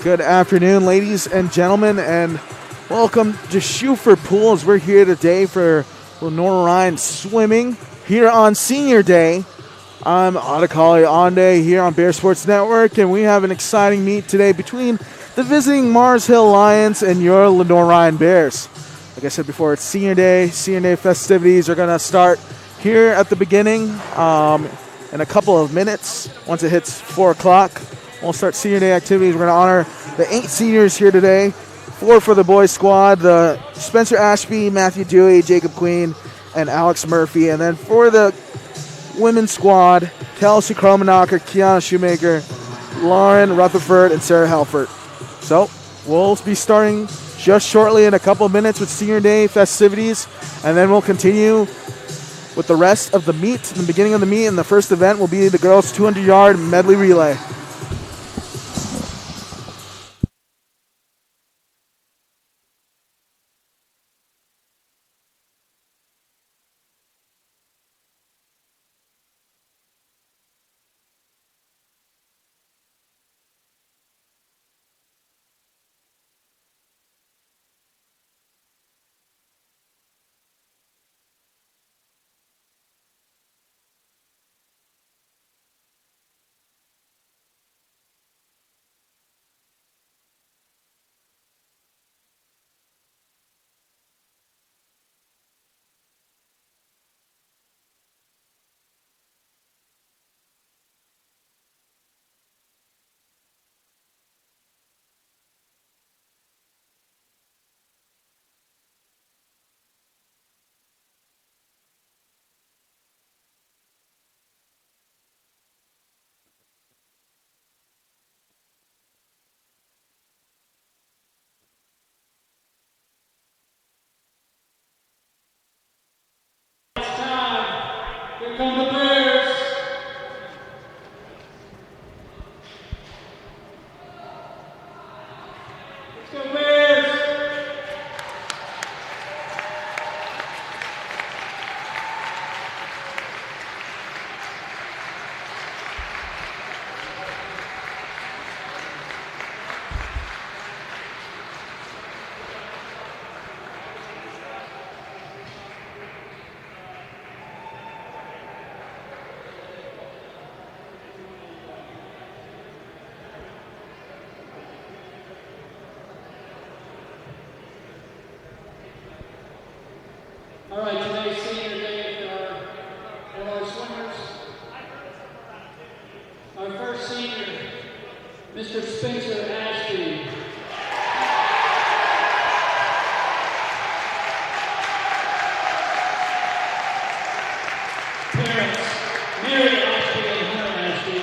Good afternoon, ladies and gentlemen, and welcome to Shoe for Pools. We're here today for Lenoir-Rhyne swimming here on Senior Day. I'm Adekali Ande here on Bear Sports Network, and we have an exciting meet today between the visiting Mars Hill Lions and your Lenoir-Rhyne Bears. Like I said before, it's Senior Day. Senior Day festivities are going to start here at the beginning in a couple of minutes. Once it hits 4 o'clock, we'll start Senior Day activities. We're going to honor the 8 seniors here today. 4 for the boys squad, the Spencer Ashby, Matthew Dewey, Jacob Queen, and Alex Murphy. And then for the women's squad, Kelsey Kromanacher, Kiana Shoemaker, Lauren Rutherford, and Sarah Halford. So we'll be starting just shortly in a couple of minutes with Senior Day festivities, and then we'll continue with the rest of the meet. The beginning of the meet and the first event will be the girls' 200-yard medley relay. Here come the Bears. Let's go Bears. All right, today's Senior Day for our swimmers. Our first senior, Mr. Spencer Ashby. Parents, Mary Ashby and Hunter Ashby.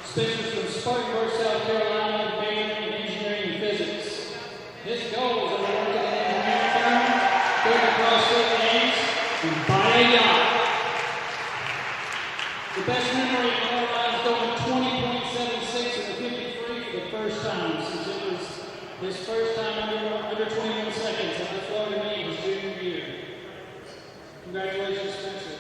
Spencer's from Spartanburg, South Carolina, majoring in engineering and physics. His goal is to work in an engineering firm, go to CrossFit Games, and buy a yacht. The best memory of Lenoir-Rhyne is going 20.76 in the 53 for the first time, since it was his first time under 21 seconds at the Florida meet his junior year. Congratulations, Spencer.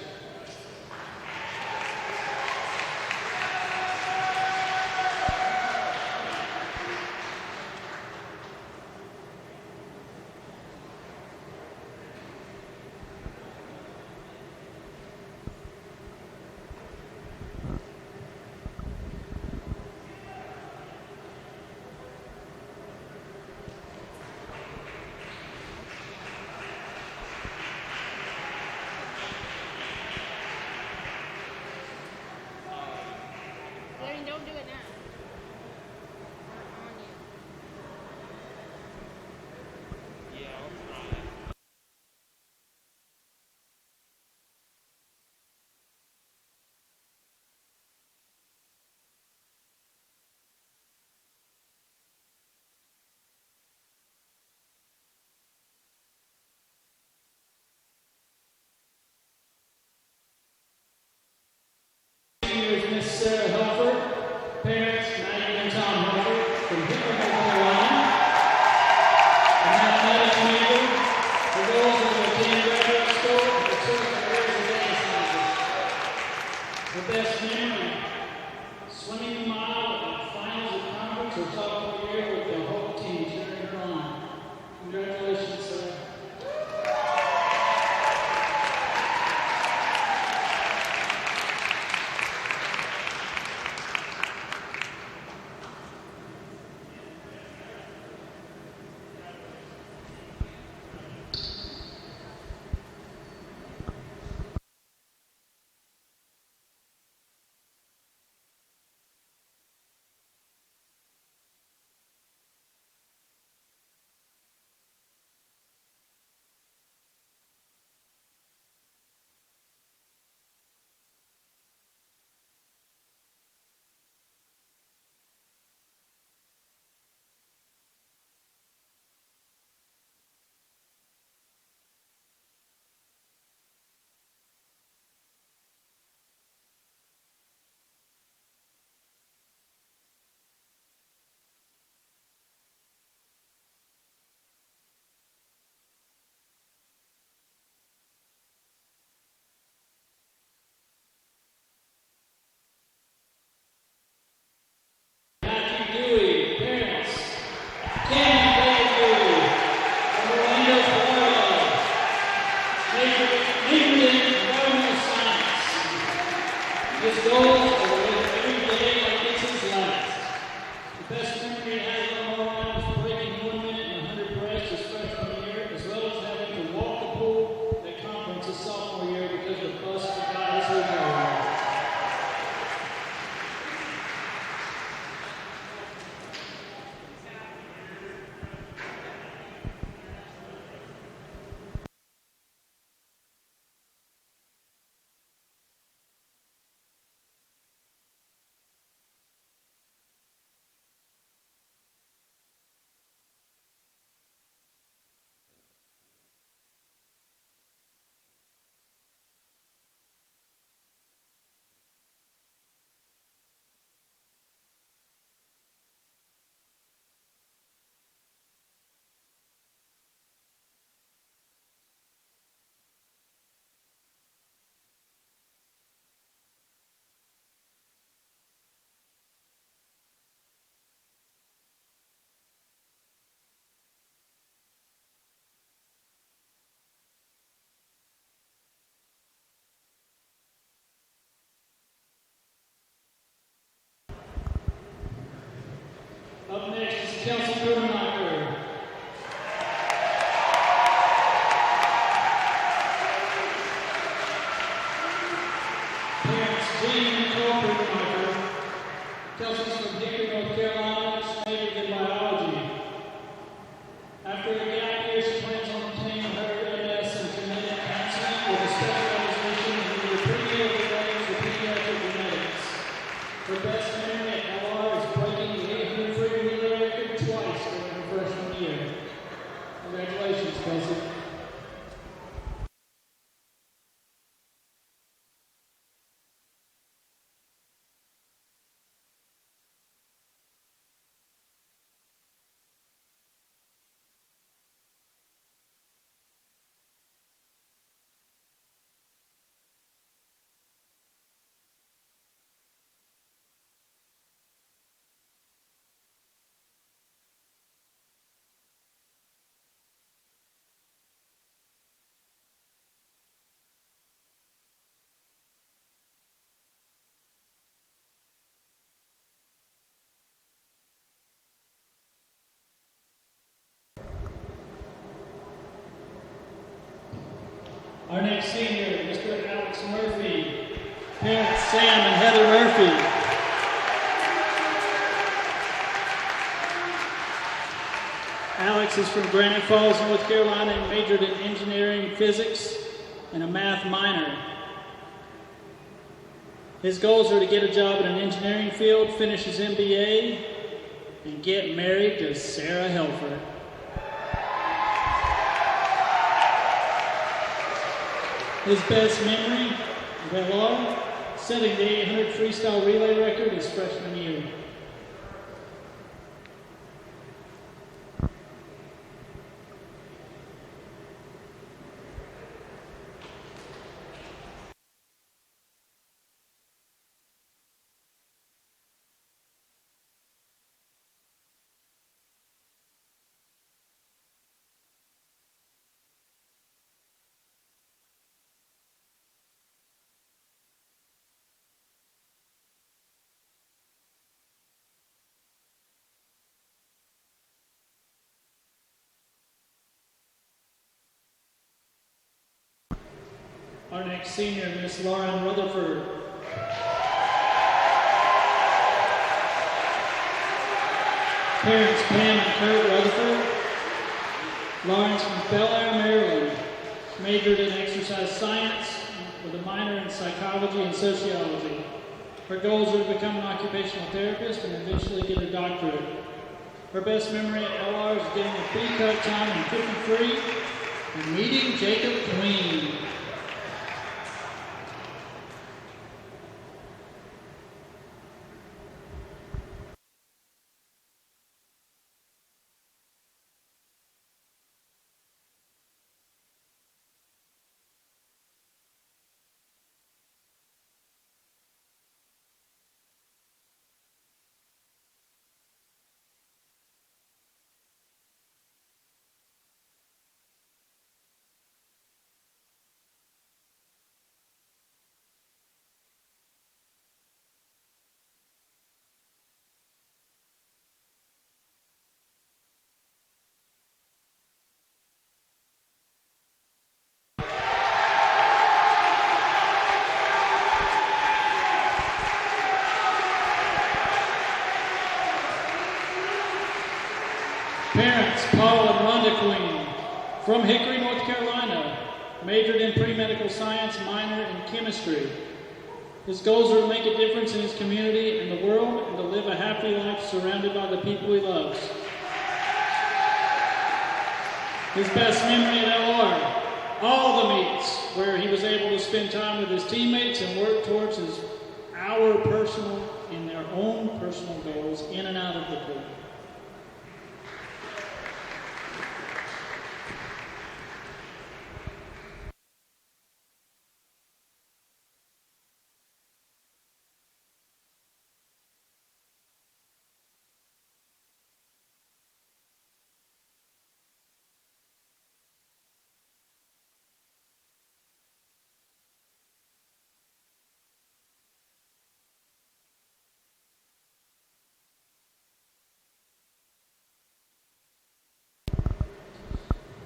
Congratulations, Kelsey. Our next senior, Mr. Alex Murphy. Parents Sam and Heather Murphy. Alex is from Granite Falls, North Carolina, and majored in engineering physics and a math minor. His goals are to get a job in an engineering field, finish his MBA, and get married to Sarah Helfer. His best memory of LR, setting the 800 freestyle relay record his freshman year. Our next senior, Miss Lauren Rutherford. Parents Pam and Kurt Rutherford. Lauren's from Bel Air, Maryland. Majored in exercise science with a minor in psychology and sociology. Her goals are to become an occupational therapist and eventually get her doctorate. Her best memory at LR is getting a B-cut time in 53 and meeting Jacob Queen. Parents, Paul and Rhonda Queen, from Hickory, North Carolina, majored in pre-medical science, minor in chemistry. His goals are to make a difference in his community and the world and to live a happy life surrounded by the people he loves. His best memory at LR, all the meets where he was able to spend time with his teammates and work towards their own personal goals in and out of the court.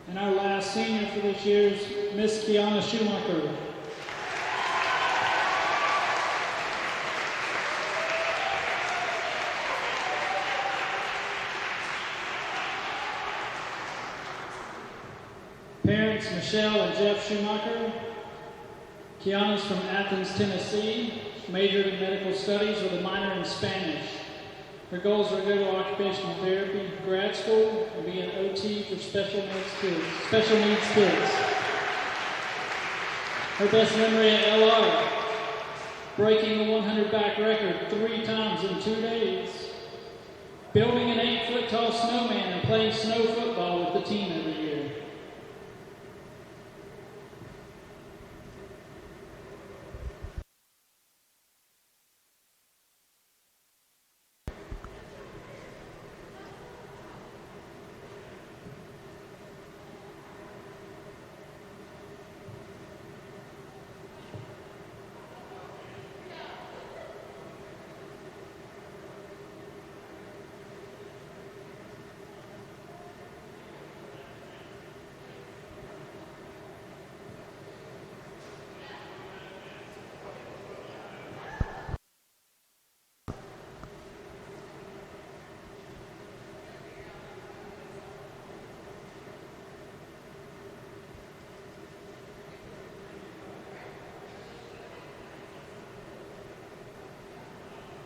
And our last senior for this year is Miss Kiana Schumacher. Parents Michelle and Jeff Schumacher. Kiana's from Athens, Tennessee. She majored in medical studies with a minor in Spanish. Her goals are to go to occupational therapy, grad school, and be an OT for special needs kids. Her best memory at LR, breaking the 100 back record 3 times in 2 days, building an 8-foot tall snowman and playing snow football with the team every year.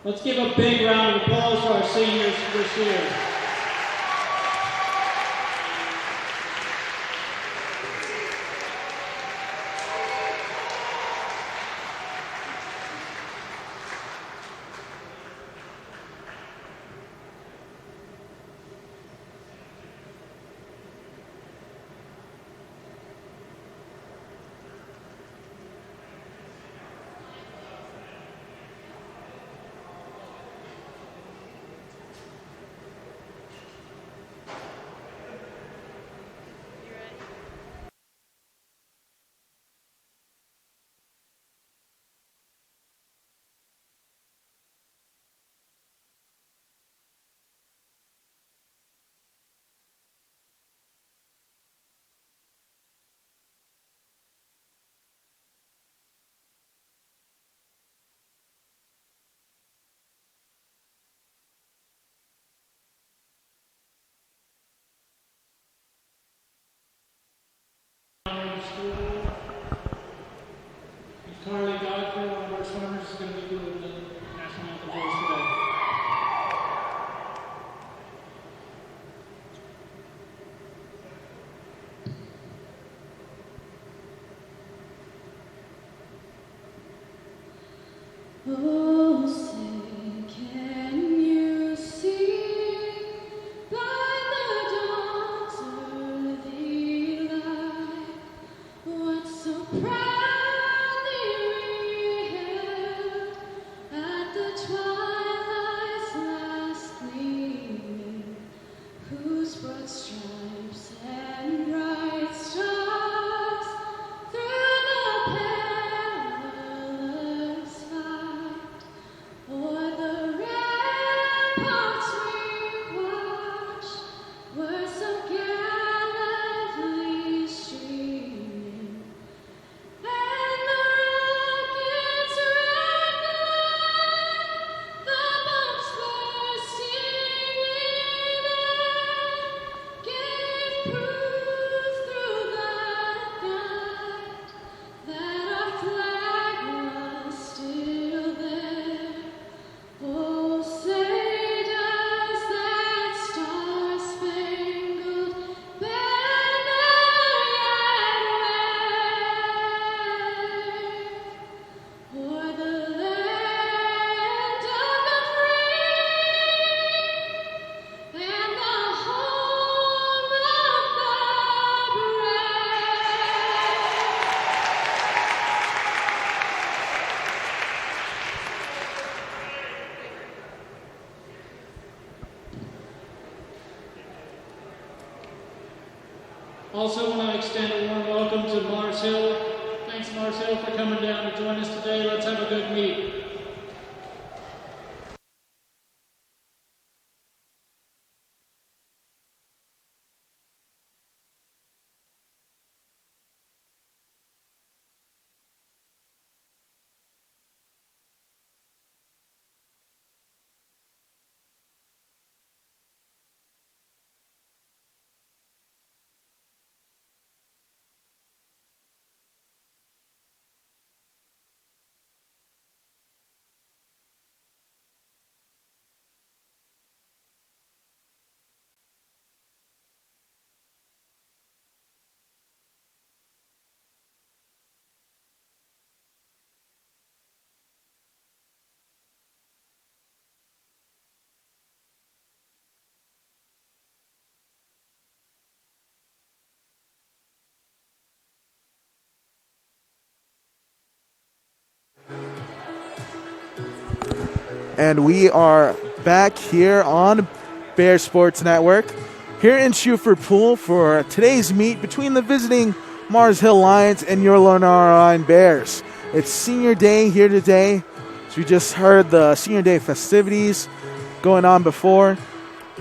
Let's give a big round of applause for our seniors this year. Carly Godfrey, one of our swimmers, is going to be doing the national anthem for us today. Oh, say, can you see by the dawn's early light what so proudly we hailed at the twilight's last gleaming, whose broad stripes and bright stars through the perilous fight o'er the ramparts we watched were so gallantly streaming, and the rocket's red glare, the bombs bursting in air, gave proof through the night that our flag was still there. Oh, say does that star-spangled banner yet wave o'er the land of the free and the home of the brave? Also want to extend a warm welcome to Mars Hill. Thanks, Mars Hill, for coming down to join us today. Let's have a good meet. And we are back here on Bear Sports Network, here in Schuford Pool for today's meet between the visiting Mars Hill Lions and your Lenoir-Rhyne Bears. It's senior day here today. So we just heard the senior day festivities going on before.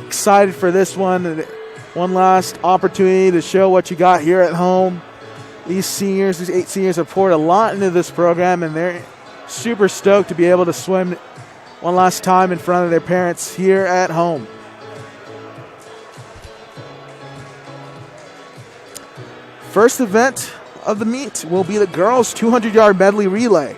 Excited for this one. One last opportunity to show what you got here at home. These 8 seniors have poured a lot into this program, and they're super stoked to be able to swim one last time in front of their parents here at home. First event of the meet will be the girls' 200-yard medley relay.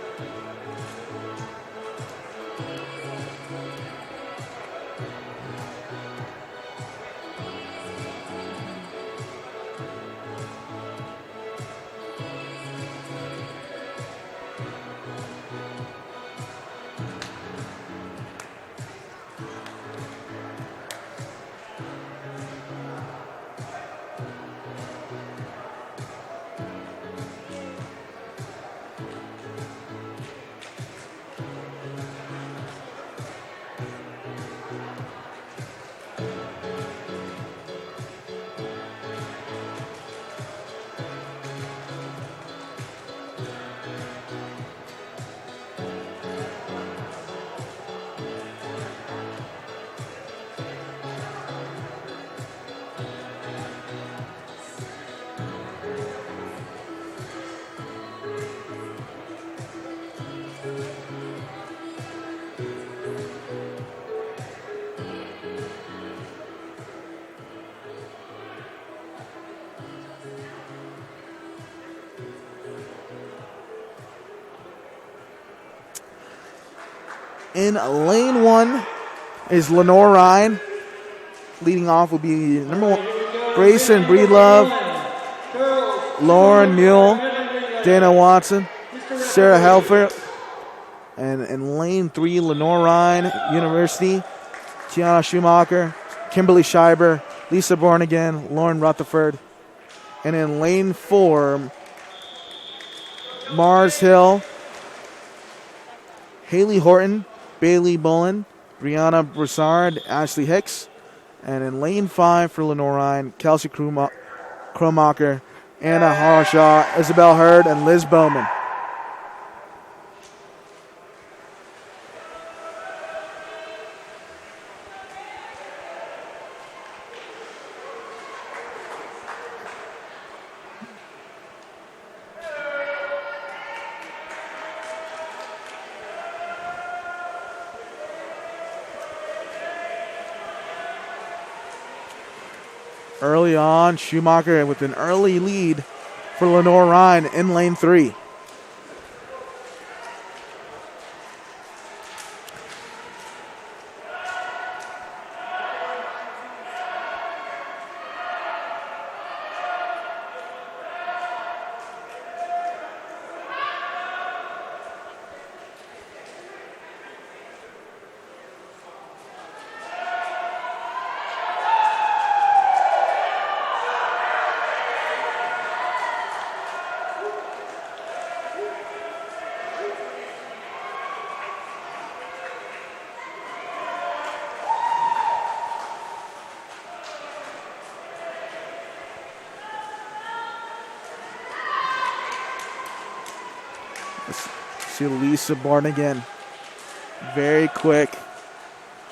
In lane 1 is Lenoir-Rhyne. Leading off will be number 1, Grayson Breedlove, Lauren Mule, Dana Watson, Sarah Helfer. And in lane 3, Lenoir-Rhyne University, Tiana Schumacher, Kimberly Scheiber, Lisa Bornigan, Lauren Rutherford. And in lane 4, Mars Hill, Haley Horton, Bailey Bullen, Brianna Broussard, Ashley Hicks. And in lane 5 for Lenoir-Rhyne, Kelsey Kromacher, Anna Harshaw, Isabel Hurd, and Liz Bowman. Early on, Schumacher with an early lead for Lenoir-Rhyne in lane 3. See Lisa Barnigan, very quick.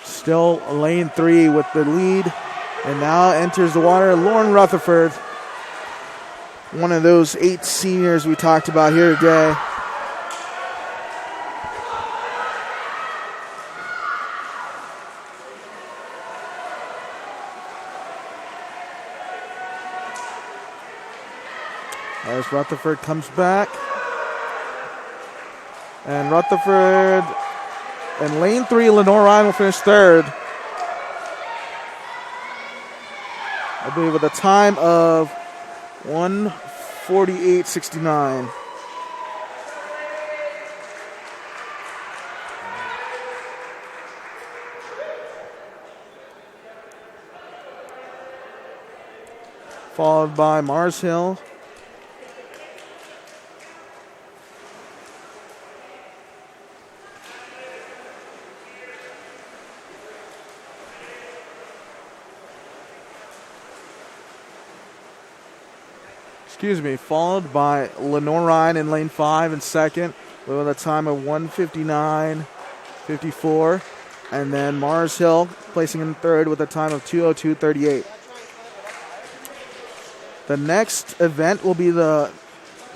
Still lane 3 with the lead. And now enters the water, Lauren Rutherford. One of those 8 seniors we talked about here today. As Rutherford comes back. And Rutherford in lane 3, Lenoir-Rhyne will finish 3rd. I believe with a time of 1:48.69. Followed by Mars Hill. followed by Lenoir-Rhyne in lane 5 in second with a time of 1:59.54. And then Mars Hill placing in third with a time of 2:02.38. The next event will be the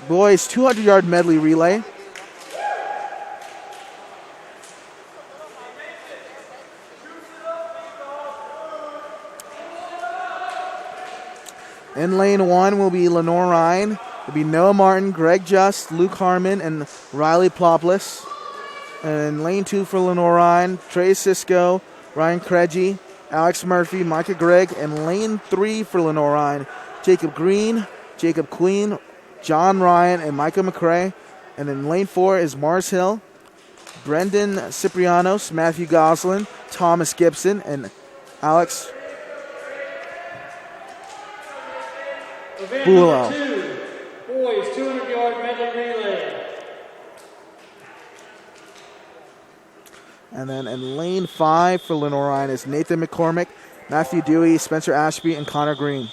boys 200-yard medley relay. In lane 1 will be Lenoir-Rhyne. It'll be Noah Martin, Greg Just, Luke Harmon, and Riley Ploplis. And in lane 2 for Lenoir-Rhyne, Trey Cisco, Ryan Craigie, Alex Murphy, Micah Gregg. And lane 3 for Lenoir-Rhyne, Jacob Green, Jacob Queen, John Ryan, and Micah McCrae. And in lane 4 is Mars Hill, Brendan Ciprianos, Matthew Goslin, Thomas Gibson, and Alex Event Bulow. number 2, boys 200-yard medley relay. And then in lane 5 for Lenoir-Rhyne is Nathan McCormick, Matthew Dewey, Spencer Ashby, and Connor Green.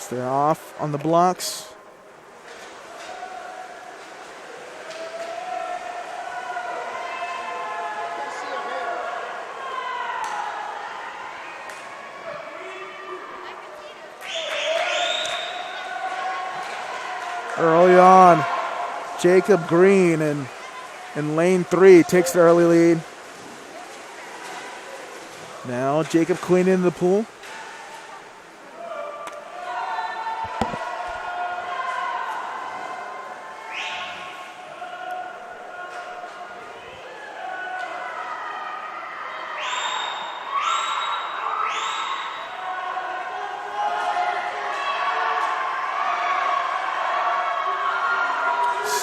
They're off on the blocks. Early on, Jacob Green in lane 3 takes the early lead. Now Jacob Queen into the pool.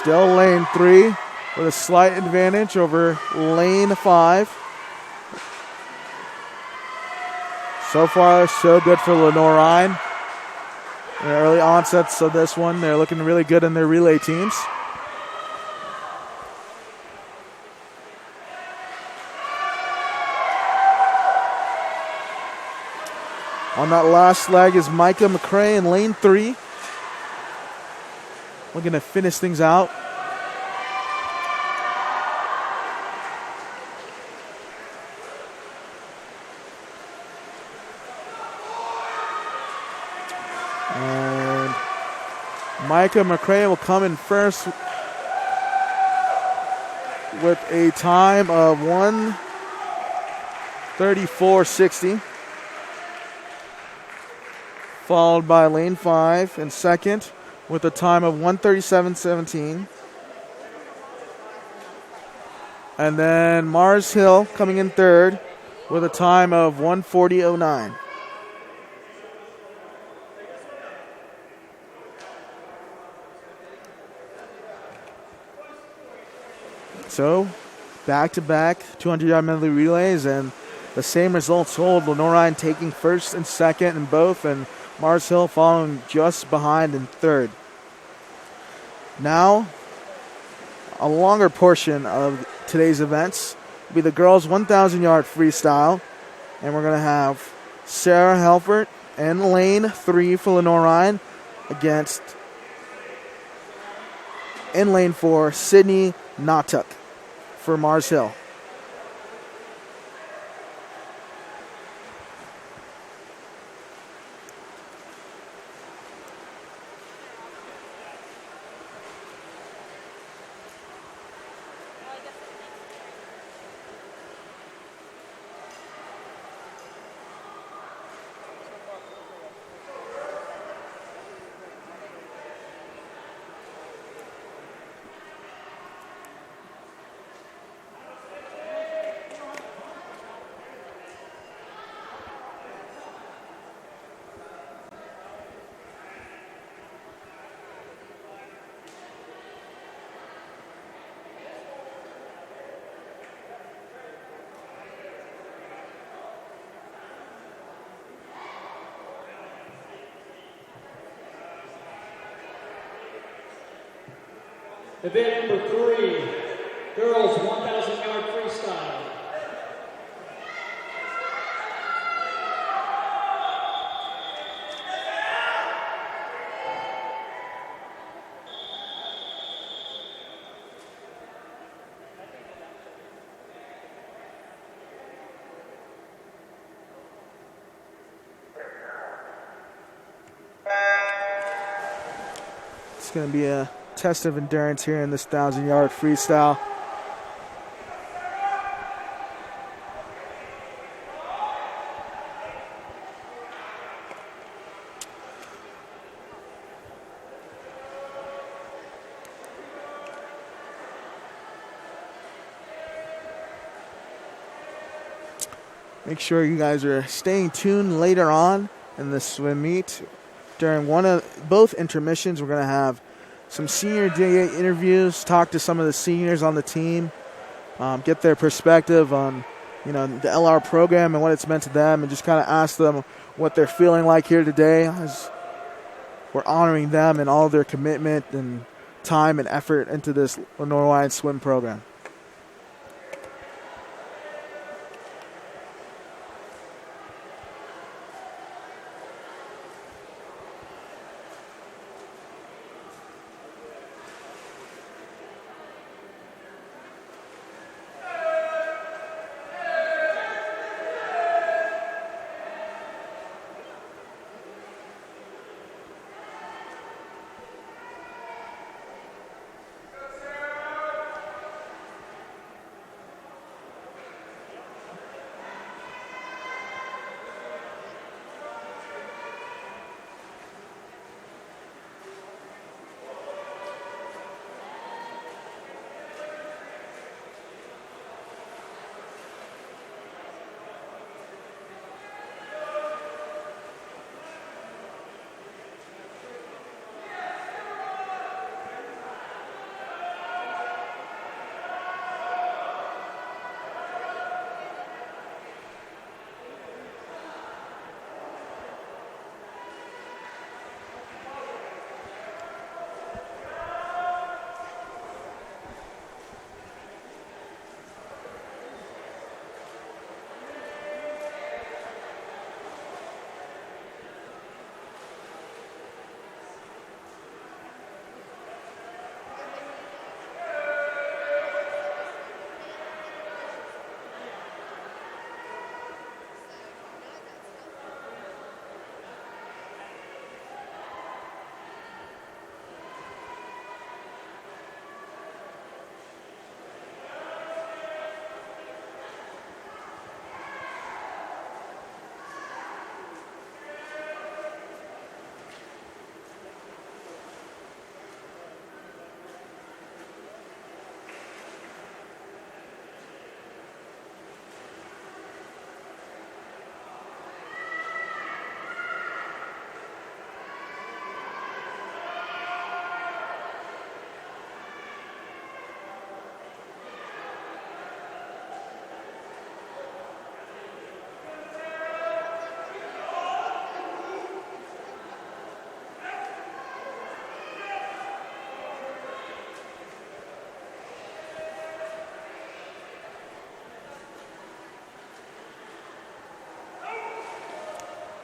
Still lane 3 with a slight advantage over lane 5. So far, so good for Lenoir-Rhyne. The early onsets of this one, they're looking really good in their relay teams. On that last leg is Micah McCrae in lane 3. Looking to finish things out. And Micah McCrae will come in first with a time of 1:34.60. Followed by lane 5 in second with a time of 1:37.17. And then Mars Hill coming in third with a time of 1:40.09. So, back-to-back 200-yard medley relays, and the same results hold. Lenoir-Rhyne taking first and second in both, and Mars Hill following just behind in third. Now, a longer portion of today's events will be the girls' 1,000-yard freestyle, and we're going to have Sarah Helfert in lane 3 for Lenoir-Rhyne against, in lane 4, Sydney Nautuk for Mars Hill. Event number 3, girls 1,000-yard freestyle. It's going to be a test of endurance here in this 1,000-yard freestyle. Make sure you guys are staying tuned later on in the swim meet. During both intermissions, we're going to have some senior day interviews, talk to some of the seniors on the team, get their perspective on, the LR program and what it's meant to them, and just kind of ask them what they're feeling like here today, as we're honoring them and all their commitment and time and effort into this Lenoir-Rhyne swim program.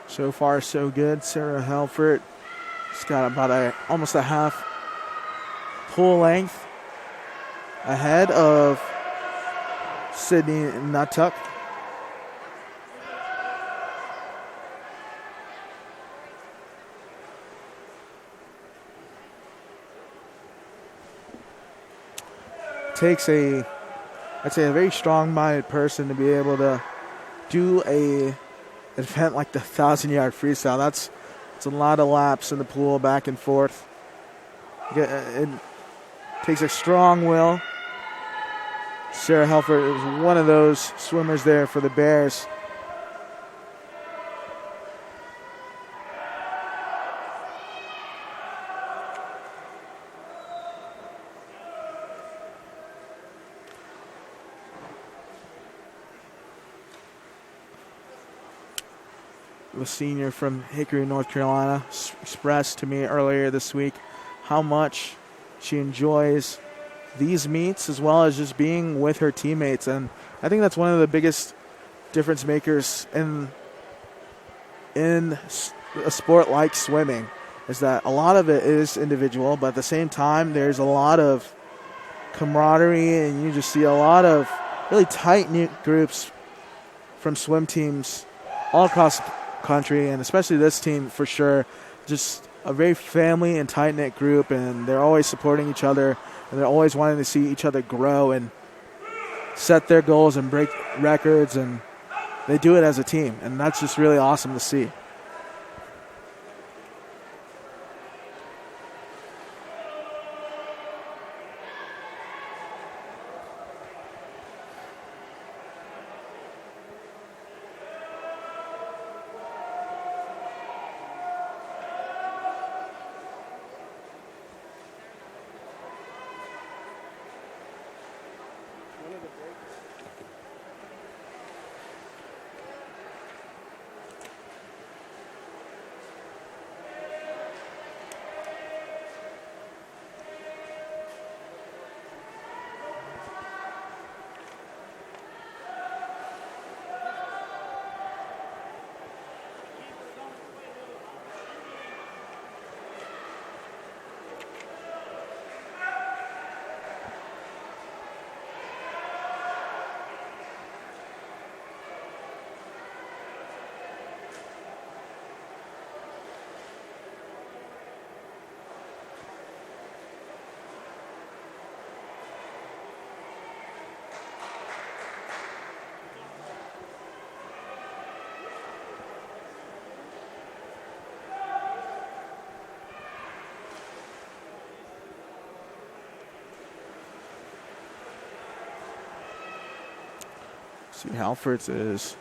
So far, so good. Sarah Helfert has got about almost a half pull length ahead of Sydney Nutuck. Takes I'd say a very strong-minded person to be able to do an event like the 1,000-yard freestyle. It's a lot of laps in the pool, back and forth. It takes a strong will. Sarah Helfert is one of those swimmers there for the Bears. The senior from Hickory, North Carolina, expressed to me earlier this week how much she enjoys these meets as well as just being with her teammates. And I think that's one of the biggest difference makers in a sport like swimming, is that a lot of it is individual, but at the same time there's a lot of camaraderie, and you just see a lot of really tight-knit groups from swim teams all across the country, and especially this team for sure. Just a very family and tight-knit group, and they're always supporting each other, and they're always wanting to see each other grow and set their goals and break records, and they do it as a team, and that's just really awesome to see. See, Halfords is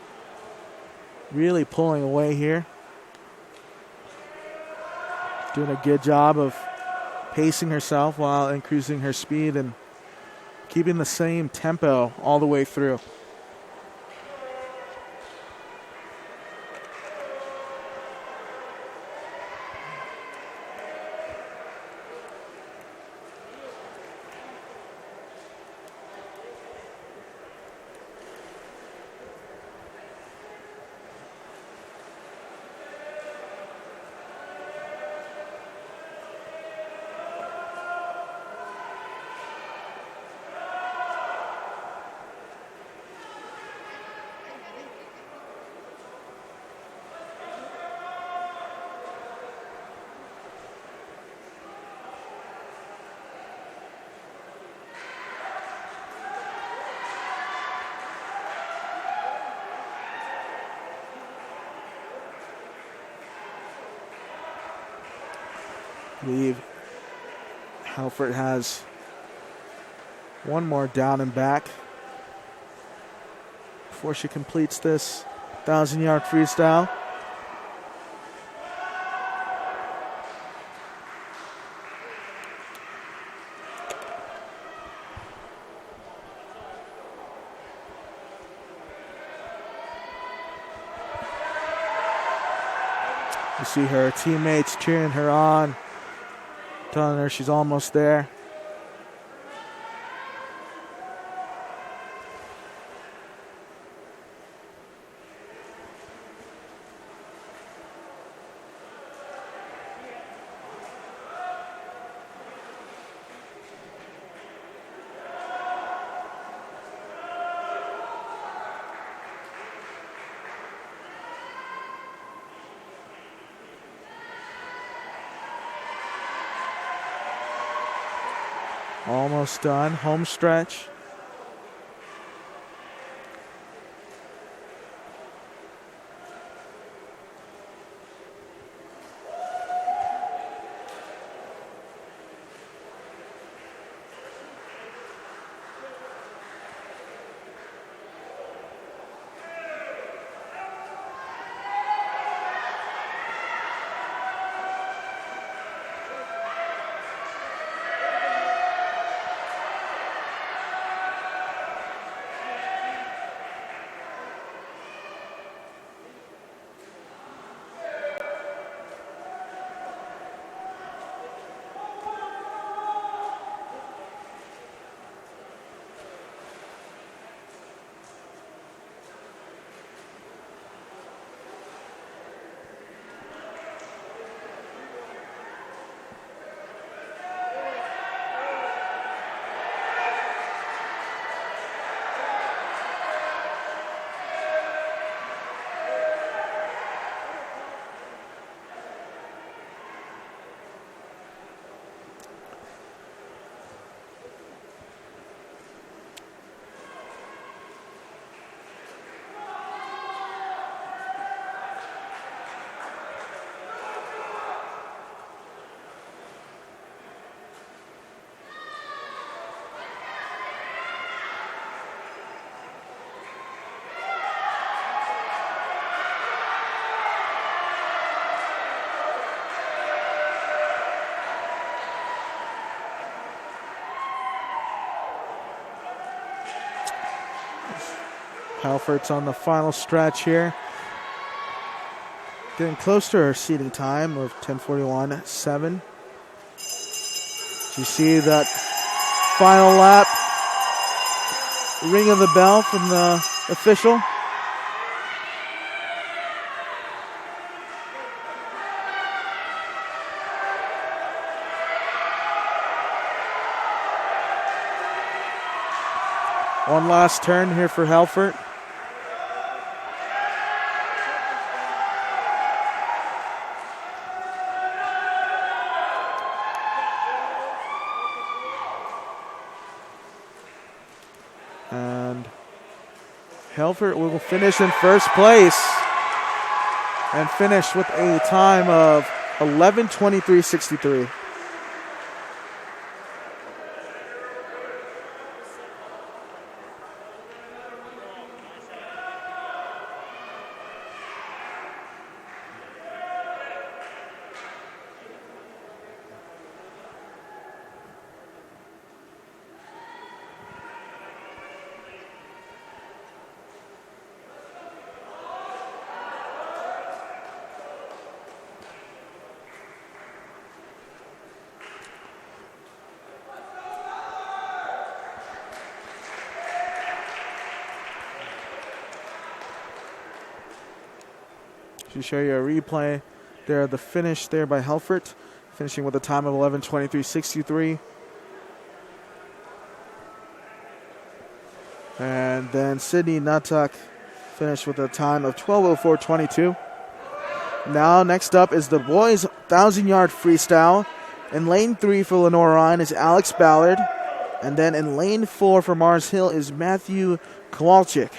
really pulling away here. Doing a good job of pacing herself while increasing her speed and keeping the same tempo all the way through. I believe Halford has one more down and back before she completes this 1,000-yard freestyle. You see her teammates cheering her on, telling her she's almost there. Almost done. Home stretch. Halfort's on the final stretch here. Getting close to our seating time of 10:41.7. You see that final lap, ring of the bell from the official. One last turn here for Halfort. And Halfort will finish in first place and finish with a time of 11:23.63. To show you a replay there, the finish there by Halfort, finishing with a time of 11:23.63. And then Sydney Nutuck finished with a time of 12:04.22. Now, next up is the boys' 1,000-yard freestyle. In lane 3 for Lenoir-Rhyne is Alex Ballard. And then in lane 4 for Mars Hill is Matthew Kowalczyk.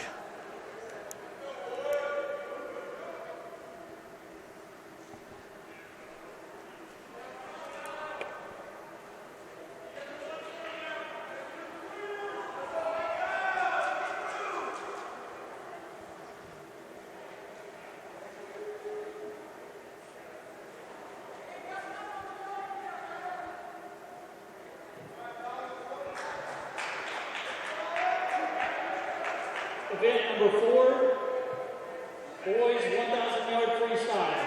Event number 4, boys 1,000-yard freestyle.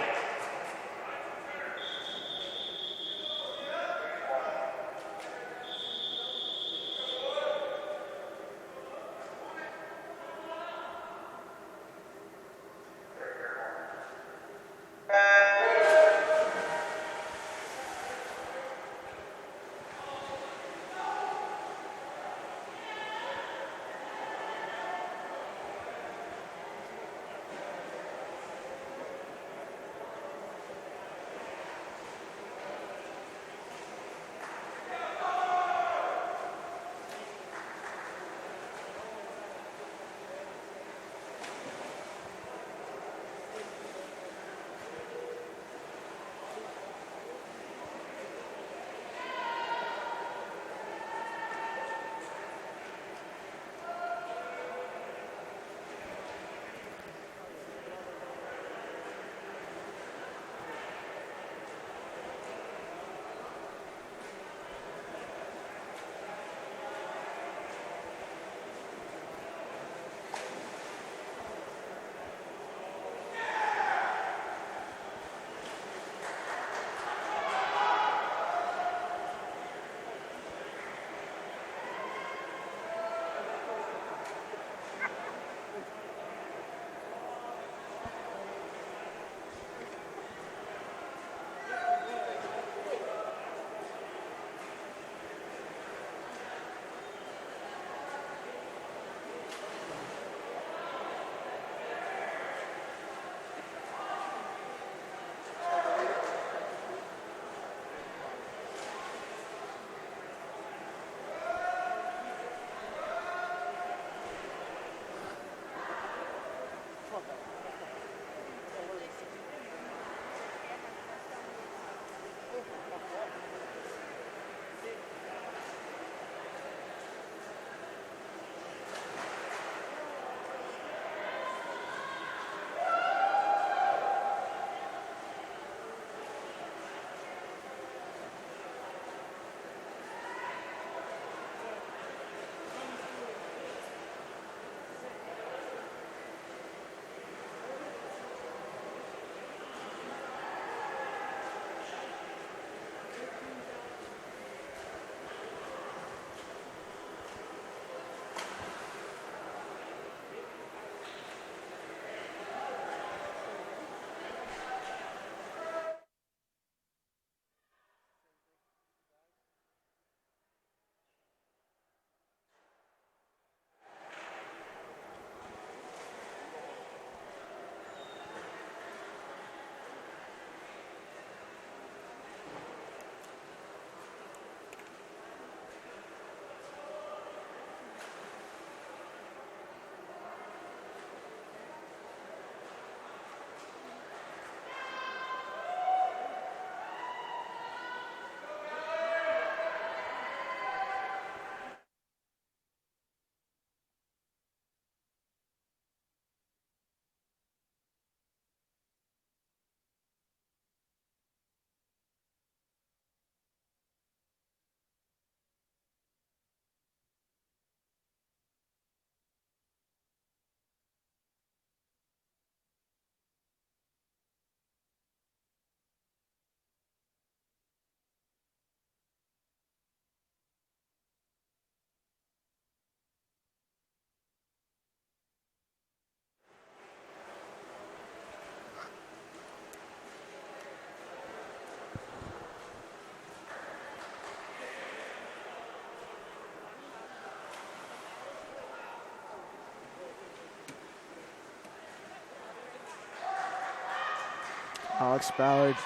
Alex Ballard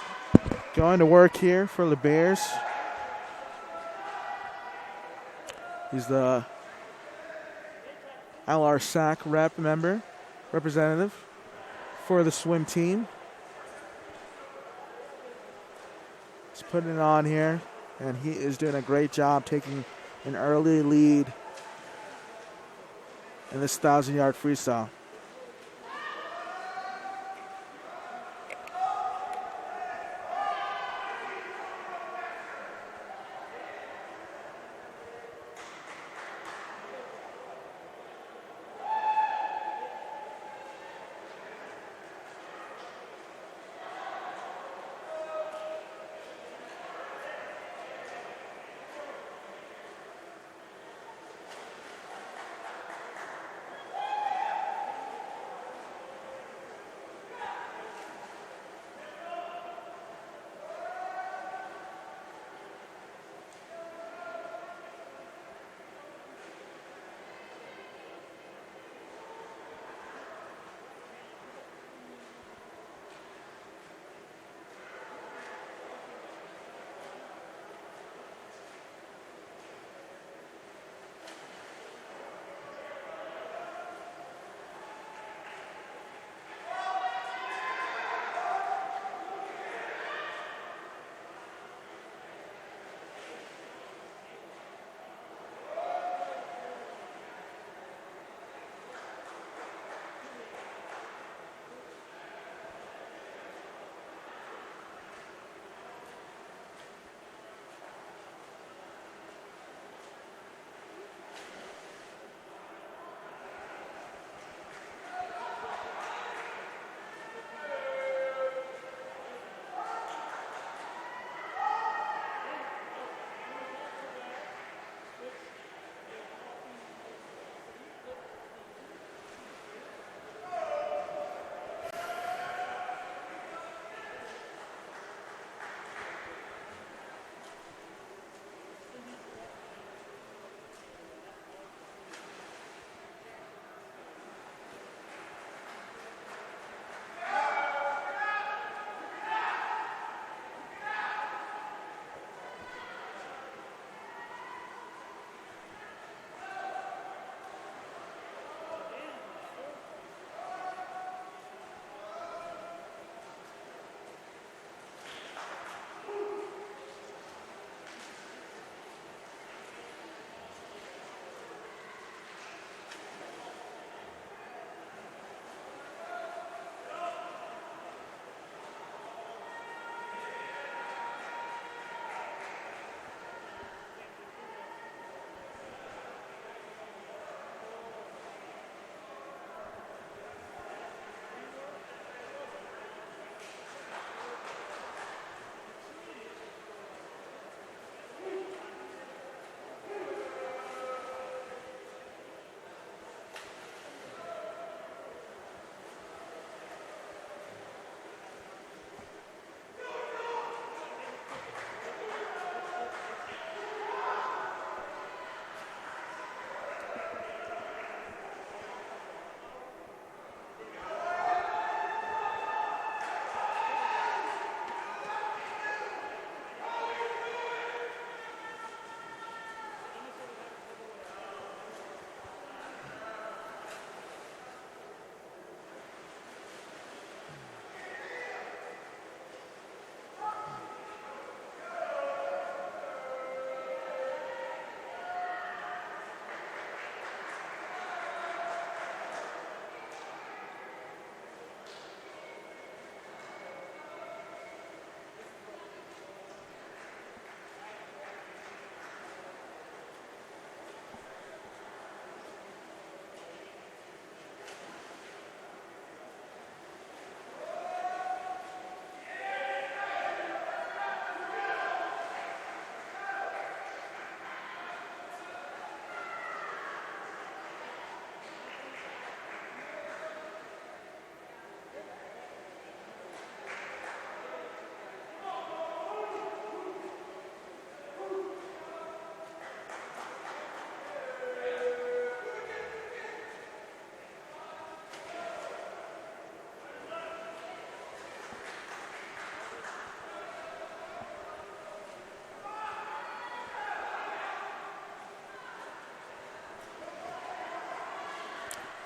going to work here for the Bears. He's the LR-SAC representative for the swim team. He's putting it on here, and he is doing a great job taking an early lead in this 1,000-yard freestyle.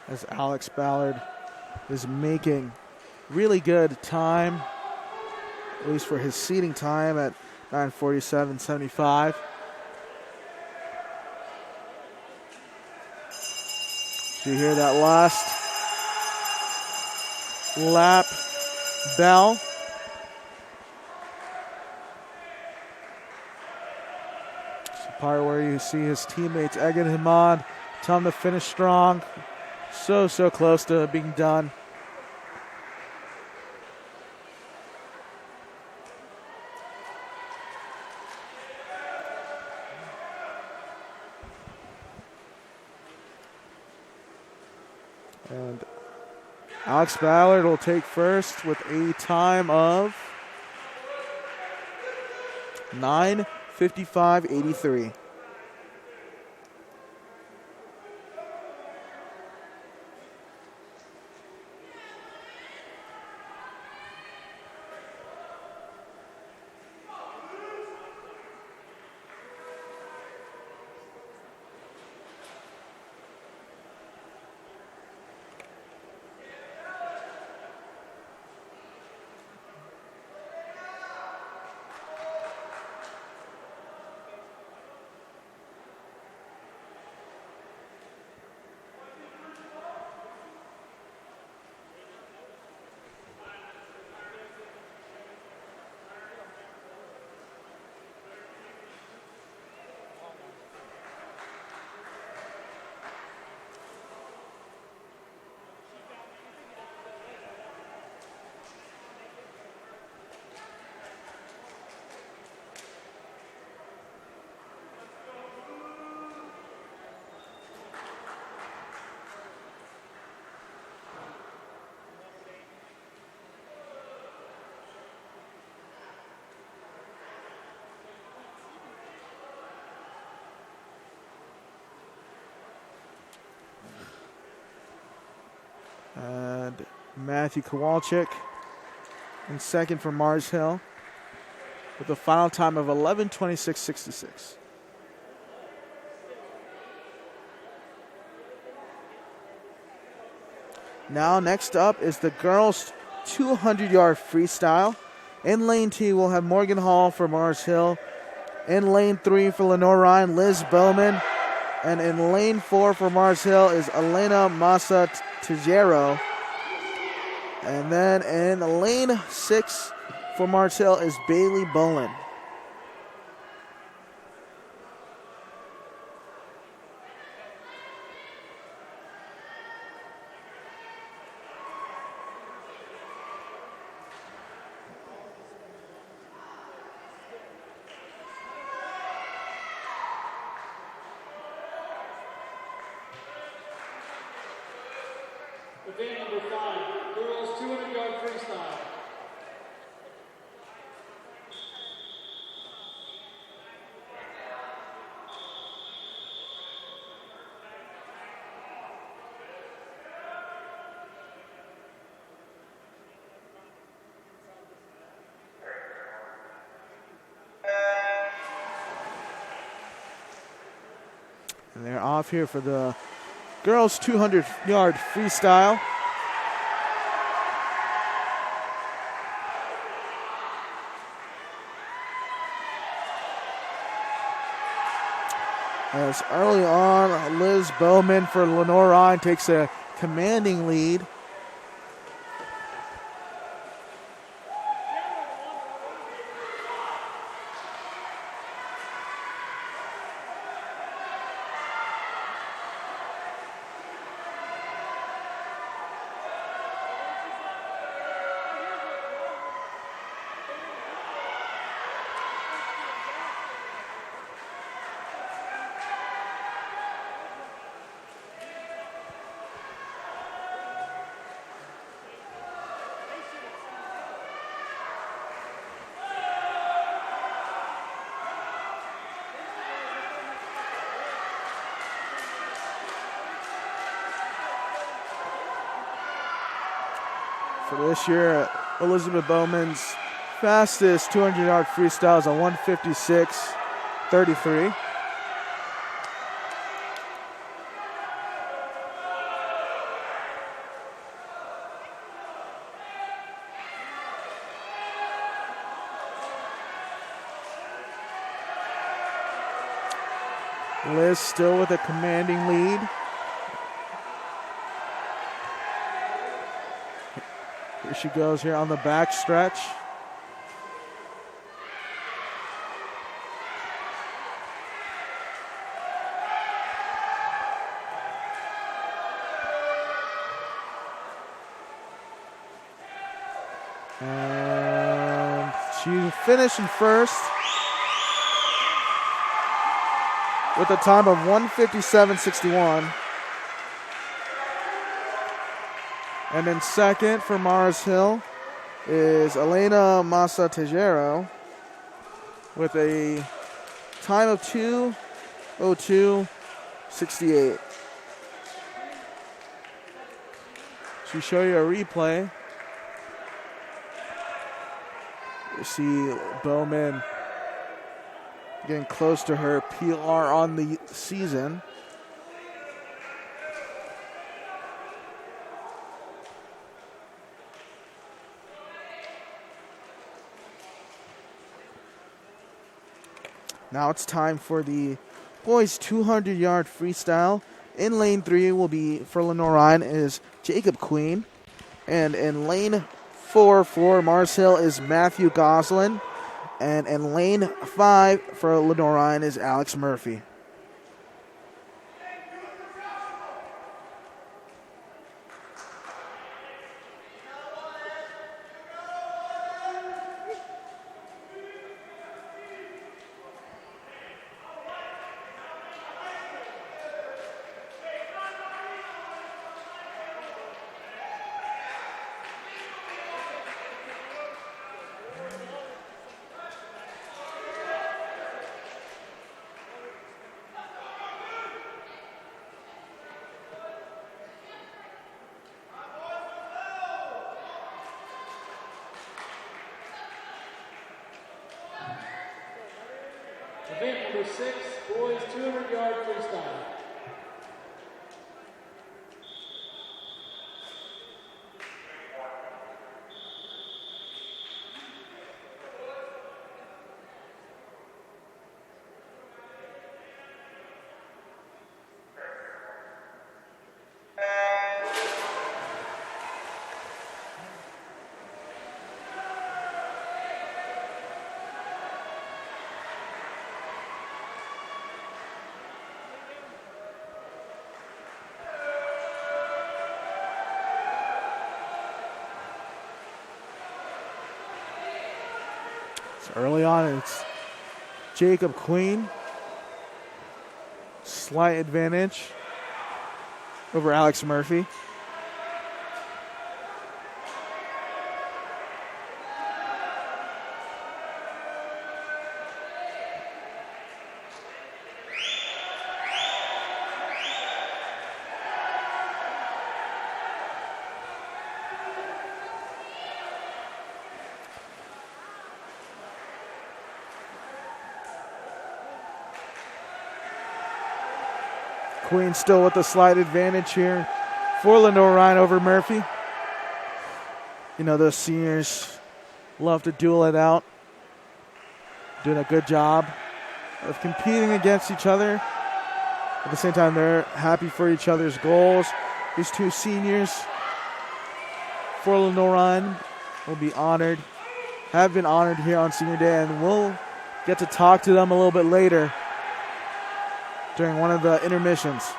as Alex Ballard is making really good time, at least for his seating time at 9:47.75. So you hear that last lap bell. It's the part where you see his teammates egging him on, tell him to finish strong. So close to being done. And Alex Ballard will take first with a time of 9:55.83. And Matthew Kowalczyk in second for Mars Hill with a final time of 11:26.66. Now next up is the girls' 200-yard freestyle. In lane 2, we'll have Morgan Hall for Mars Hill. In lane 3 for Lenoir-Rhyne, Liz Bowman. And in lane 4 for Mars Hill is Elena Massa Tijero. And then in lane 6 for Mars Hill is Bailey Bolin. Event number 5, girls 200-yard freestyle. And they're off here for the girls' 200-yard freestyle. As early on, Liz Bowman for Lenoir-Rhyne takes a commanding lead. For this year, Elizabeth Bowman's fastest 200-yard freestyle is a 1:56.33. . Liz still with a commanding lead. Here she goes here on the back stretch. And she finished in first with a time of 1:57.61. And in second for Mars Hill is Elena Massa Tejero with a time of 2:02.68. She show you a replay. You see Bowman getting close to her PR on the season. Now it's time for the boys 200-yard freestyle. In lane 3 will be for Lenoir-Rhyne is Jacob Queen. And in lane 4 for Mars Hill is Matthew Goslin. And in lane 5 for Lenoir-Rhyne is Alex Murphy. Event number 6, boys 200-yard freestyle. Early on, it's Jacob Queen. Slight advantage over Alex Murphy. Queen still with a slight advantage here for Lenoir-Rhyne over Murphy. You know, those seniors love to duel it out. Doing a good job of competing against each other. At the same time, they're happy for each other's goals. These two seniors for Lenoir-Rhyne will be honored, have been honored here on Senior Day, and we'll get to talk to them a little bit later during one of the intermissions.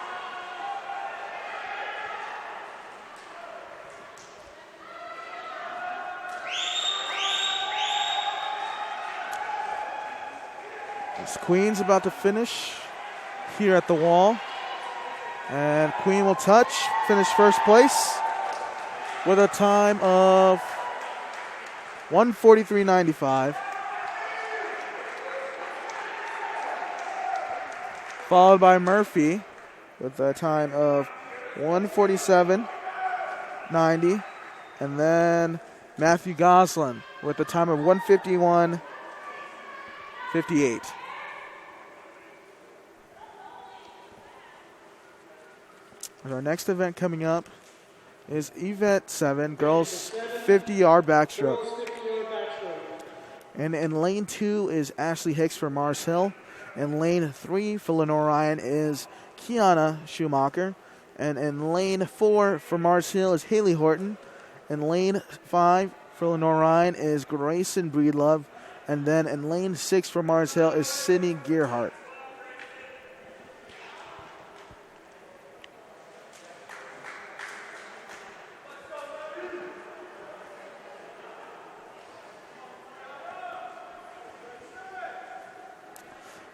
This Queen's about to finish here at the wall. And Queen will touch, finish first place with a time of 1:43.95. Followed by Murphy with a time of 1:47.90. And then Matthew Goslin with a time of 1:51.58. Our next event coming up is Event 7, girls 50-yard backstroke. And in lane 2 is Ashley Hicks for Mars Hill. In lane 3 for Lenoir-Rhyne is Kiana Schumacher. And in lane 4 for Mars Hill is Haley Horton. In lane 5 for Lenoir-Rhyne is Grayson Breedlove. And then in lane 6 for Mars Hill is Sydney Gearhart.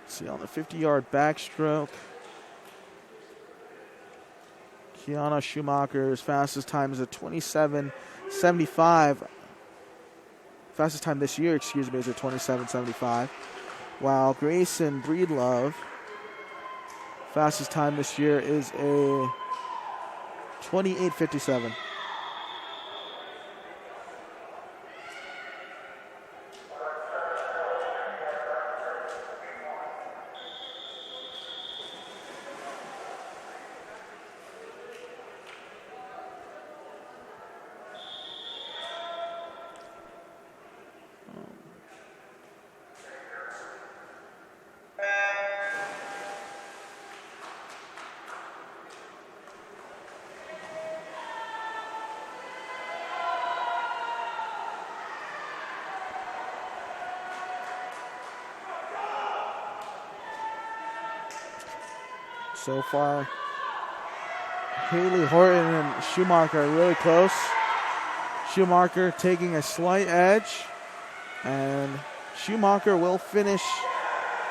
See on the 50-yard backstroke, Kiana Schumacher's fastest time is a 27:75. Fastest time this year, is a 27:75. While Grayson Breedlove, fastest time this year is a 28:57. So far, Haley Horton and Schumacher are really close. Schumacher taking a slight edge, and Schumacher will finish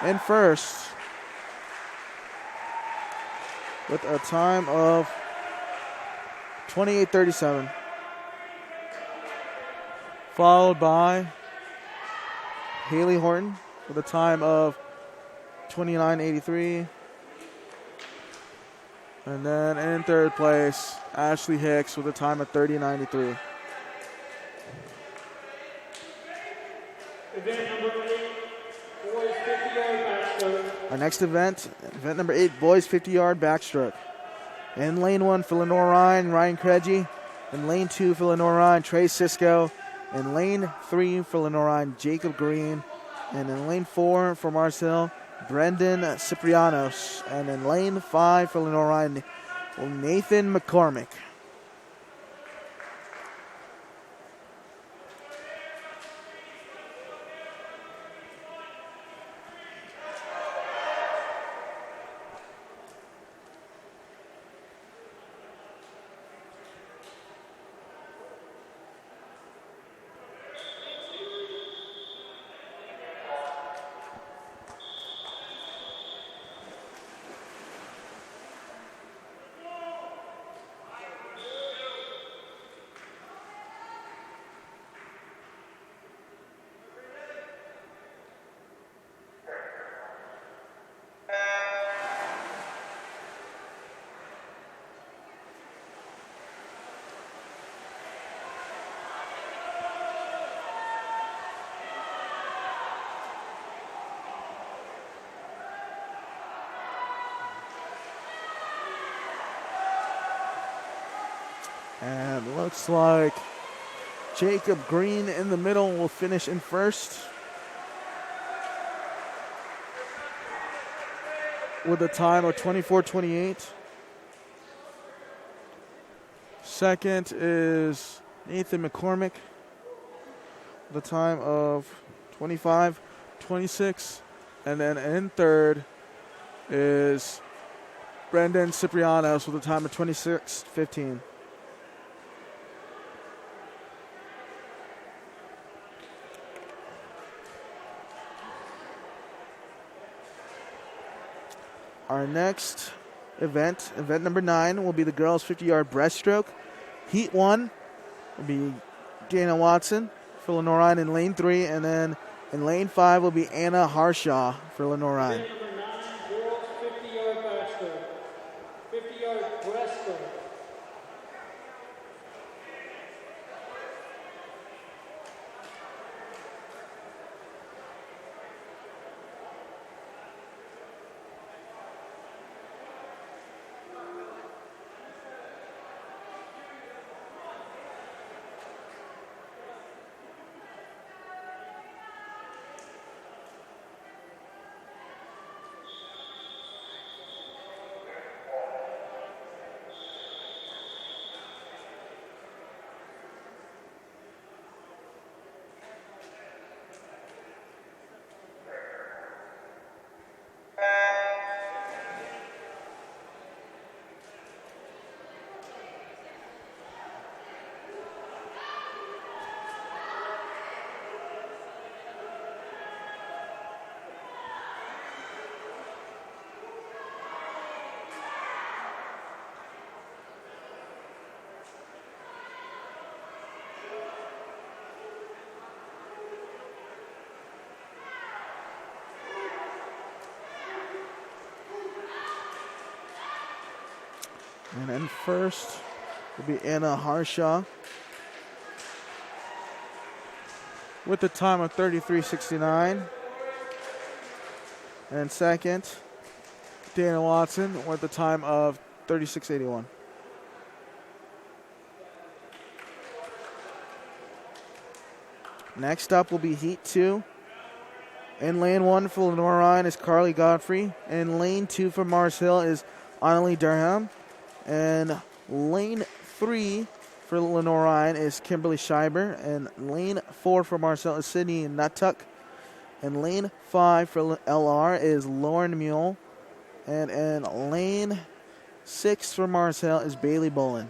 in first with a time of 28:37, followed by Haley Horton with a time of 29:83. And then in third place, Ashley Hicks with a time of 30:93. Event number 8, boys 50-yard backstroke. Our next event number 8, boys 50-yard backstroke. In lane 1 for Lenoir-Rhyne, Ryan Craigie. In lane 2 for Lenoir-Rhyne, Trey Cisco. In lane 3 for Lenoir-Rhyne, Jacob Green. And in lane 4 for Mars Hill, Brendan Ciprianos. And in lane 5 for Lenoir-Rhyne, Nathan McCormick. And looks like Jacob Green in the middle will finish in first with a time of 24:28. Second is Nathan McCormick with a time of 25:26. And then in third is Brendan Ciprianos with a time of 26:15. Our next event number 9, will be the girls' 50-yard breaststroke. Heat 1 will be Dana Watson for Lenoir-Rhyne in lane 3, and then in lane 5 will be Anna Harshaw for Lenoir-Rhyne. Event number 9, girls 50-yard backstroke. 50-yard breaststroke. And in first will be Anna Harshaw with the time of 33.69. And second, Dana Watson with the time of 36.81. Next up will be Heat 2. In lane 1 for Lenoir-Rhyne is Carly Godfrey. In lane 2 for Mars Hill is Annalie Durham. And lane 3 for Lenoir-Rhyne is Kimberly Scheiber. And lane 4 for Mars Hill is Sydney Nuttuck. And lane 5 for LR is Lauren Mule. And in lane 6 for Mars Hill is Bailey Bullen.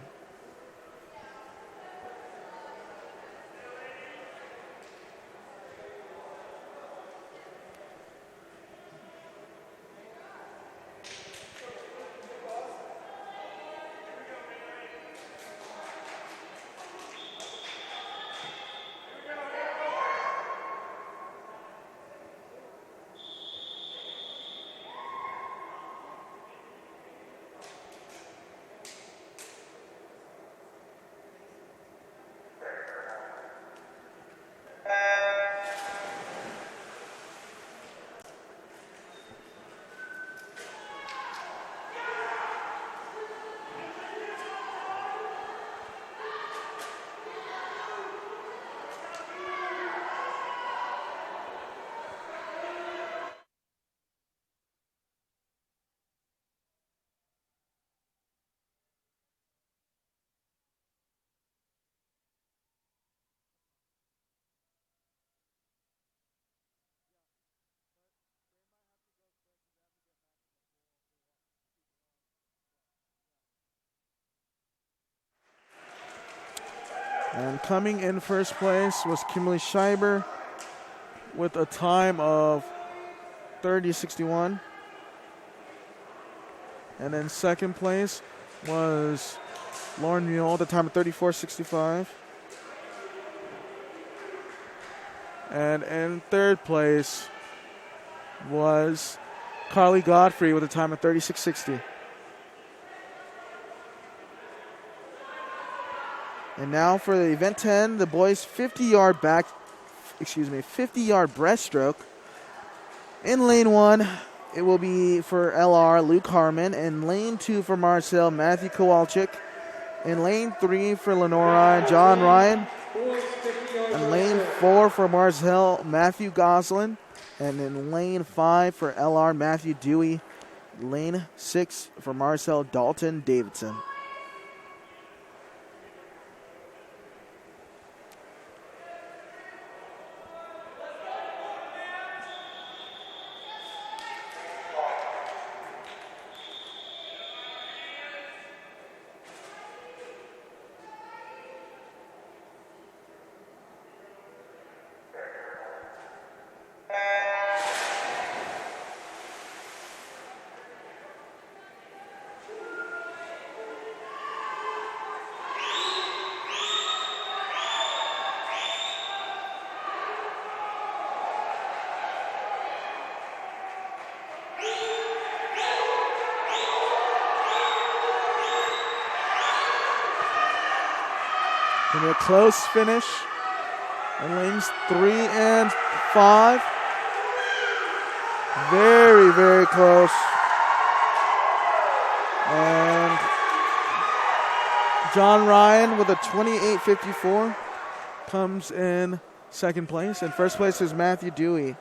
And coming in first place was Kimberly Scheiber with a time of 30.61. And then second place was Lauren Mule at the time of 34.65. And in third place was Carly Godfrey with a time of 36.60. And now for the event 10, the boys 50-yard breaststroke. In lane 1, it will be for LR, Luke Harmon. In lane 2 for Marcel, Matthew Kowalczyk. In lane 3 for Lenoir-Rhyne, John Ryan. In lane 4 for Marcel, Matthew Goslin. And in lane 5 for LR, Matthew Dewey. Lane 6 for Marcel, Dalton Davidson. And a close finish in lanes 3 and 5. Very, very close. And John Ryan with a 28.54 comes in second place. In first place is Matthew Dewey.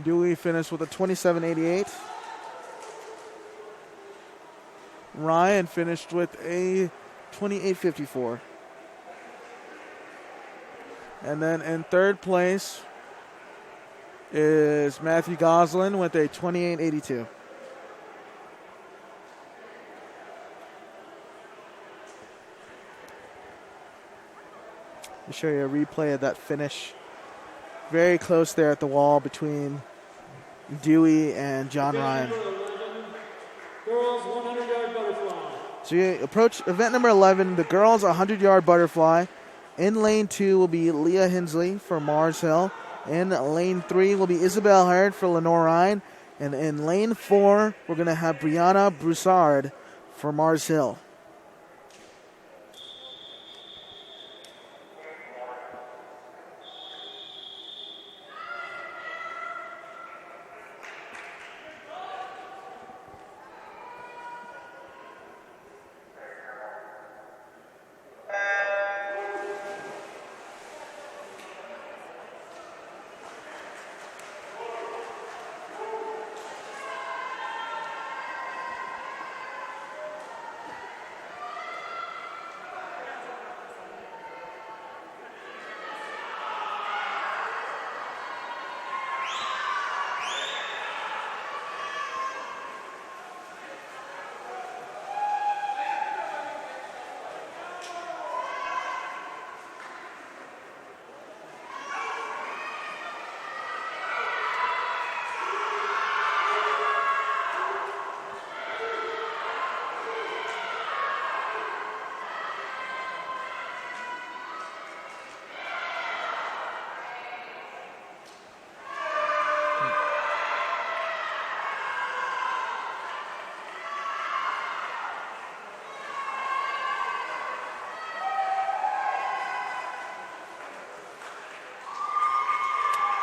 Dewey finished with a 27.88. Ryan finished with a 28.54. And then in third place is Matthew Goslin with a 28.82. Let me show you a replay of that finish. Very close there at the wall between Dewey and John Ryan. Girls 100-yard butterfly. So you approach event number 11, the girls 100-yard butterfly. In lane 2 will be Leah Hensley for Mars Hill. In lane 3 will be Isabel Hurd for Lenoir-Rhyne. And in lane 4, we're going to have Brianna Broussard for Mars Hill.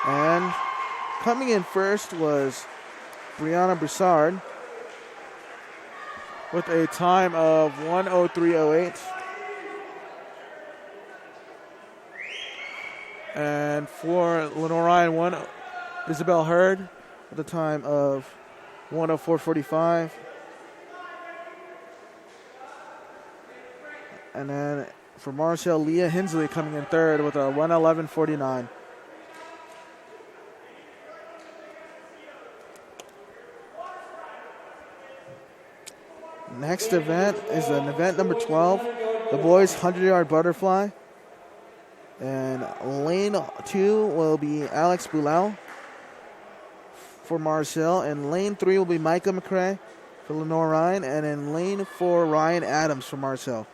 And coming in first was Brianna Broussard with a time of 1:03.08. And for Lenoir-Rhyne, Isabel Hurd with a time of 1:04.45. And then for Mars Hill, Leah Hensley coming in third with a 1:11.49. Next event is an event number 12, the boys 100-yard butterfly. And lane 2 will be Alex Boulel for Mars Hill. And lane 3 will be Micah McCrae for Lenoir-Rhyne. And in lane 4, Ryan Adams for Mars Hill.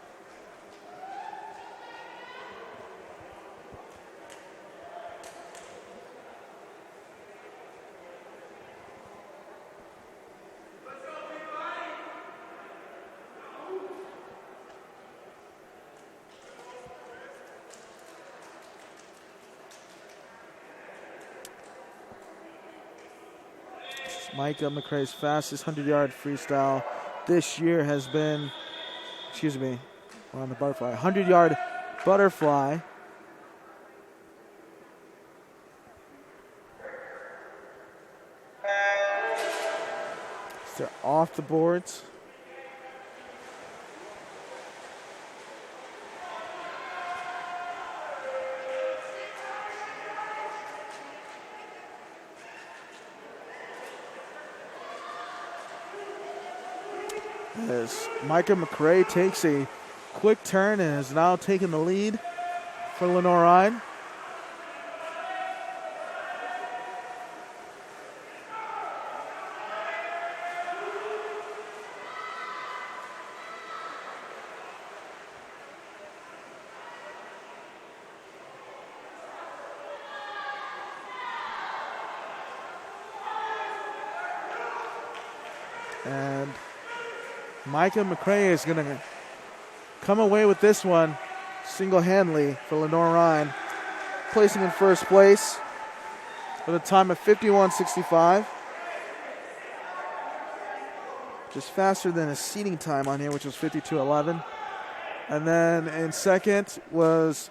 Micah McCrae's fastest 100-yard freestyle this year has been, we're on the butterfly, 100-yard butterfly. They're off the boards. As Micah McCrae takes a quick turn and is now taking the lead for Lenoir-Rhyne. And Micah McCrae is going to come away with this one single-handedly for Lenoir-Rhyne, placing in first place with a time of 51.65. Just faster than his seating time on here, which was 52.11. And then in second was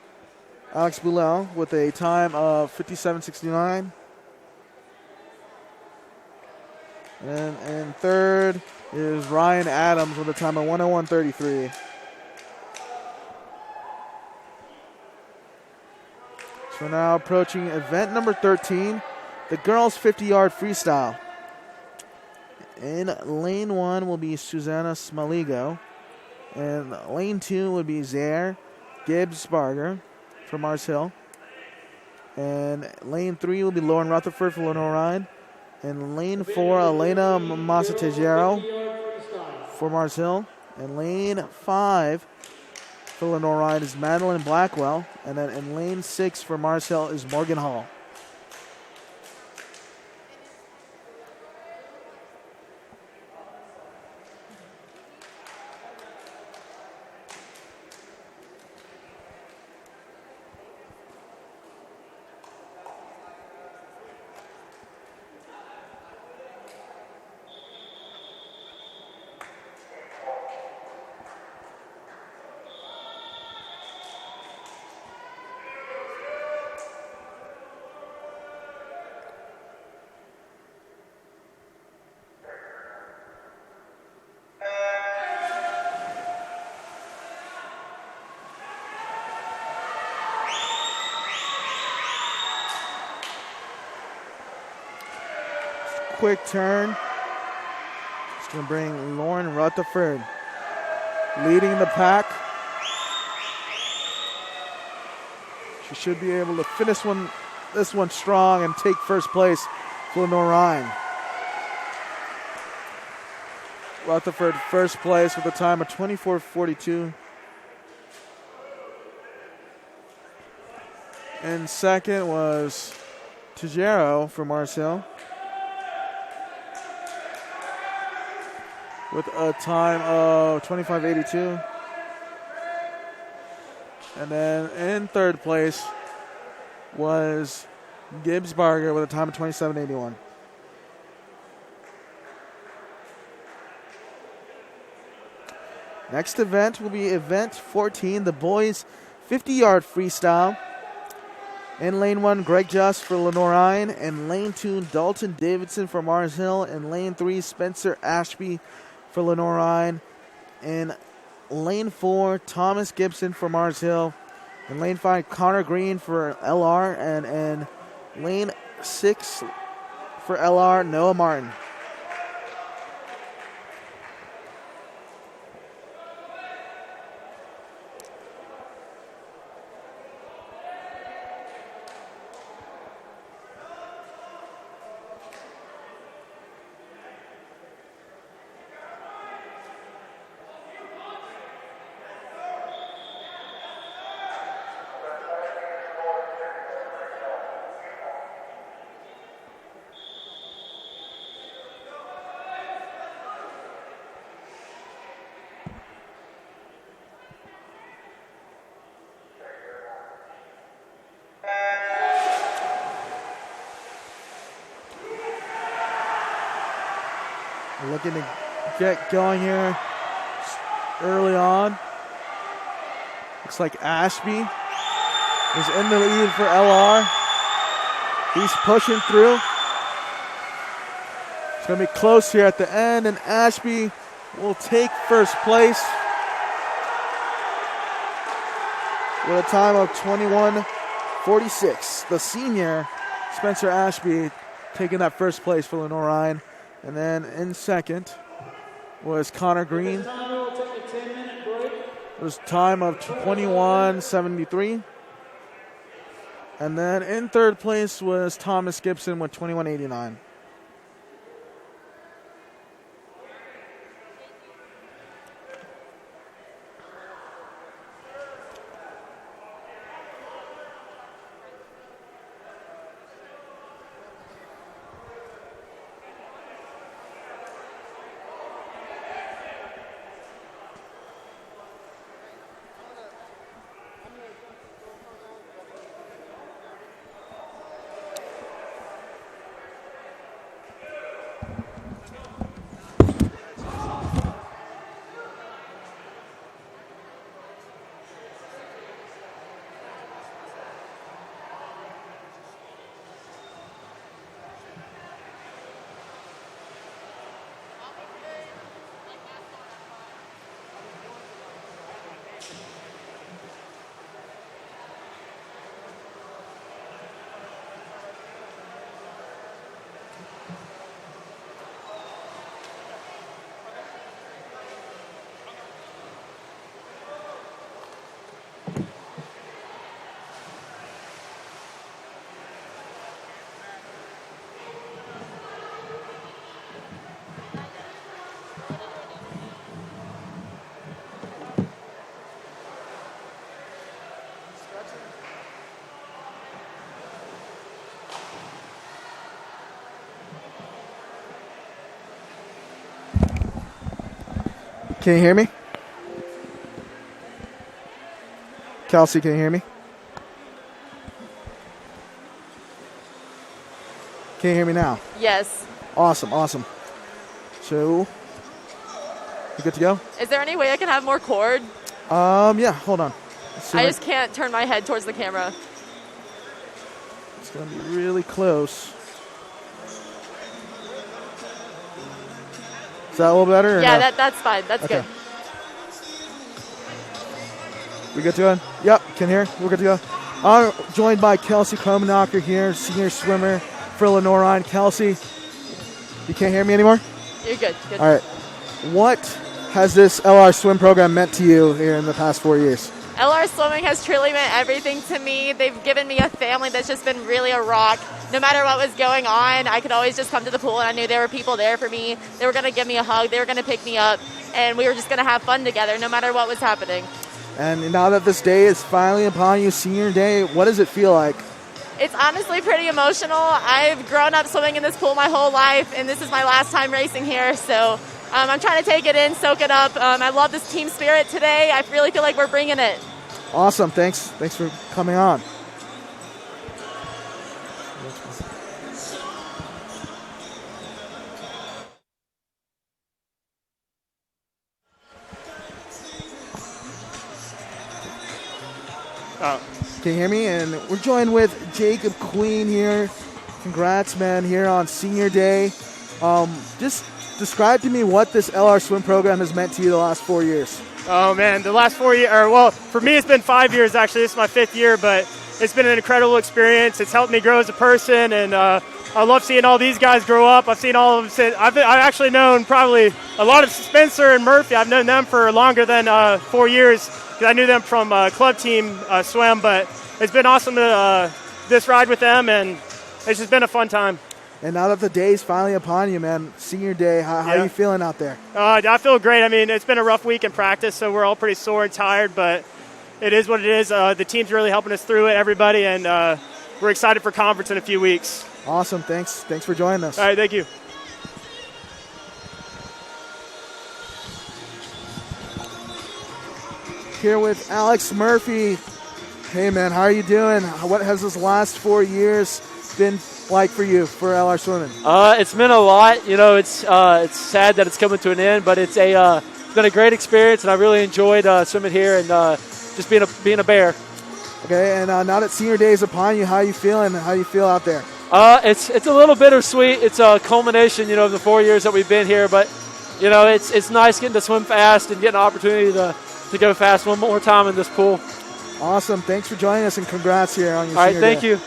Alex Boulel with a time of 57.69. And in third is Ryan Adams with a time of 1:01.33. So now approaching event number 13, the girls 50-yard freestyle. In lane 1 will be Susanna Smaligo. And lane 2 would be Zaire Gibbs-Barger for Mars Hill. And lane 3 will be Lauren Rutherford for Lenoir-Rhyne. And lane 4, Elena Masatejero for Mars Hill. And lane 5 for Lenoir-Rhyne is Madeline Blackwell. And then in lane 6 for Mars Hill is Morgan Hall. quick turn. It's going to bring Lauren Rutherford leading the pack. She should be able to finish this one strong and take first place for Lenoir-Rhyne. Rutherford first place with a time of 24:42. And second was Tejero for Mars Hill with a time of 25:82. And then in third place was Gibbs Barger with a time of 27:81. Next event will be event 14, the boys 50-yard freestyle. In lane 1, Greg Just for Lenoir-Rhyne. In lane 2, Dalton Davidson for Mars Hill. In lane 3, Spencer Ashby for Lenoir-Rhyne. In lane 4, Thomas Gibson for Mars Hill. In lane 5, Connor Green for LR. And in lane 6 for LR, Noah Martin. Looking to get going here early on. Looks like Ashby is in the lead for LR. He's pushing through. It's going to be close here at the end, and Ashby will take first place with a time of 21:46. The senior, Spencer Ashby, taking that first place for Lenoir-Rhyne. And then in second was Connor Green. We'll take a 10-minute break. It was time of 21:73. And then in third place was Thomas Gibson with 21:89. Can you hear me? Kelsey, can you hear me? Can you hear me now? Yes. Awesome, awesome. So, you good to go? Is there any way I can have more cord? Yeah, hold on. I just can't turn my head towards the camera. It's going to be really close. Is that a little better? Or Yeah, no? that's fine. That's Okay. good. We good to go? Yep, can hear. We're good to go. I'm joined by Kelsey Kromanacher here, senior swimmer for Lenoir-Rhyne. Kelsey, You can't hear me anymore? You're good. Good. All right. What has this LR swim program meant to you here in the past 4 years? LR Swimming has truly meant everything to me. They've given me a family that's just been really a rock. No matter what was going on, I could always just come to the pool, and I knew there were people there for me. They were going to give me a hug. They were going to pick me up, and we were just going to have fun together no matter what was happening. And now that this day is finally upon you, senior day, what does it feel like? It's honestly pretty emotional. I've grown up swimming in this pool my whole life, and this is my last time racing here, so I'm trying to take it in, soak it up. I love this team spirit today. I really feel like we're bringing it. Awesome. Thanks for coming on. Can you hear me? And we're joined with Jacob Queen here. Congrats, man, here on senior day. Just describe to me what this LR swim program has meant to you the last 4 years. Oh, man, the last 4 years, well, for me it's been 5 years actually. This is my 5th year, but it's been an incredible experience. It's helped me grow as a person, and I love seeing all these guys grow up. I've seen all of them. I've actually known probably a lot of Spencer and Murphy. I've known them for longer than 4 years because I knew them from club team swim, but it's been awesome to this ride with them, and it's just been a fun time. And now that the day is finally upon you, man, senior day, how are you feeling out there? I feel great. I mean, it's been a rough week in practice, so we're all pretty sore and tired, but it is what it is. The team's really helping us through it, everybody, and we're excited for conference in a few weeks. Awesome. Thanks for joining us. All right, thank you. Here with Alex Murphy. Hey, man, how are you doing? What has this last 4 years been like for you for LR Swimming? It's been a lot. You know, it's sad that it's coming to an end, but it's been a great experience, and I really enjoyed swimming here and just being a bear. Okay, and now that senior day is upon you, how are you feeling? How do you feel out there? It's a little bittersweet. It's a culmination, of the 4 years that we've been here, but it's nice getting to swim fast and getting an opportunity to go fast one more time in this pool. Awesome. Thanks for joining us, and congrats here on your All right, senior thank day. you.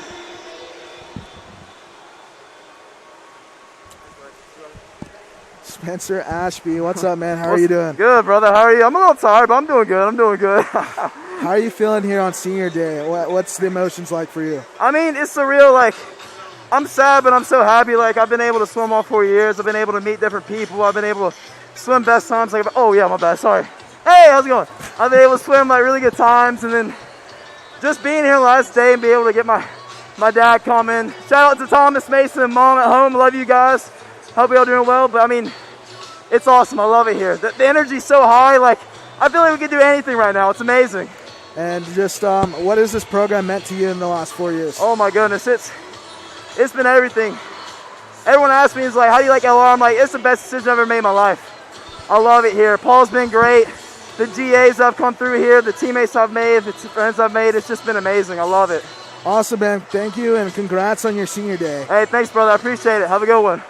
Spencer Ashby, what's up, man? How are you doing? Good, brother. How are you? I'm a little tired, but I'm doing good. How are you feeling here on senior day? What's the emotions like for you? I mean, it's surreal. Like, I'm sad, but I'm so happy. Like, I've been able to swim all 4 years. I've been able to meet different people. I've been able to swim best times. Like, oh, yeah, my bad. Sorry. Hey, how's it going? I've been able to swim, like, really good times. And then just being here last day and be able to get my dad come in. Shout out to Thomas, Mason, and Mom at home. Love you guys. Hope you're all doing well. But, I mean, it's awesome. I love it here. The energy's so high. Like, I feel like we could do anything right now. It's amazing. And just what has this program meant to you in the last 4 years? Oh, my goodness. It's been everything. Everyone asks me, is like, how do you like LR? I'm like, it's the best decision I've ever made in my life. I love it here. Paul's been great. The GAs I've come through here, the teammates I've made, the friends I've made, it's just been amazing. I love it. Awesome, man. Thank you, and congrats on your senior day. Hey, thanks, brother. I appreciate it. Have a good one.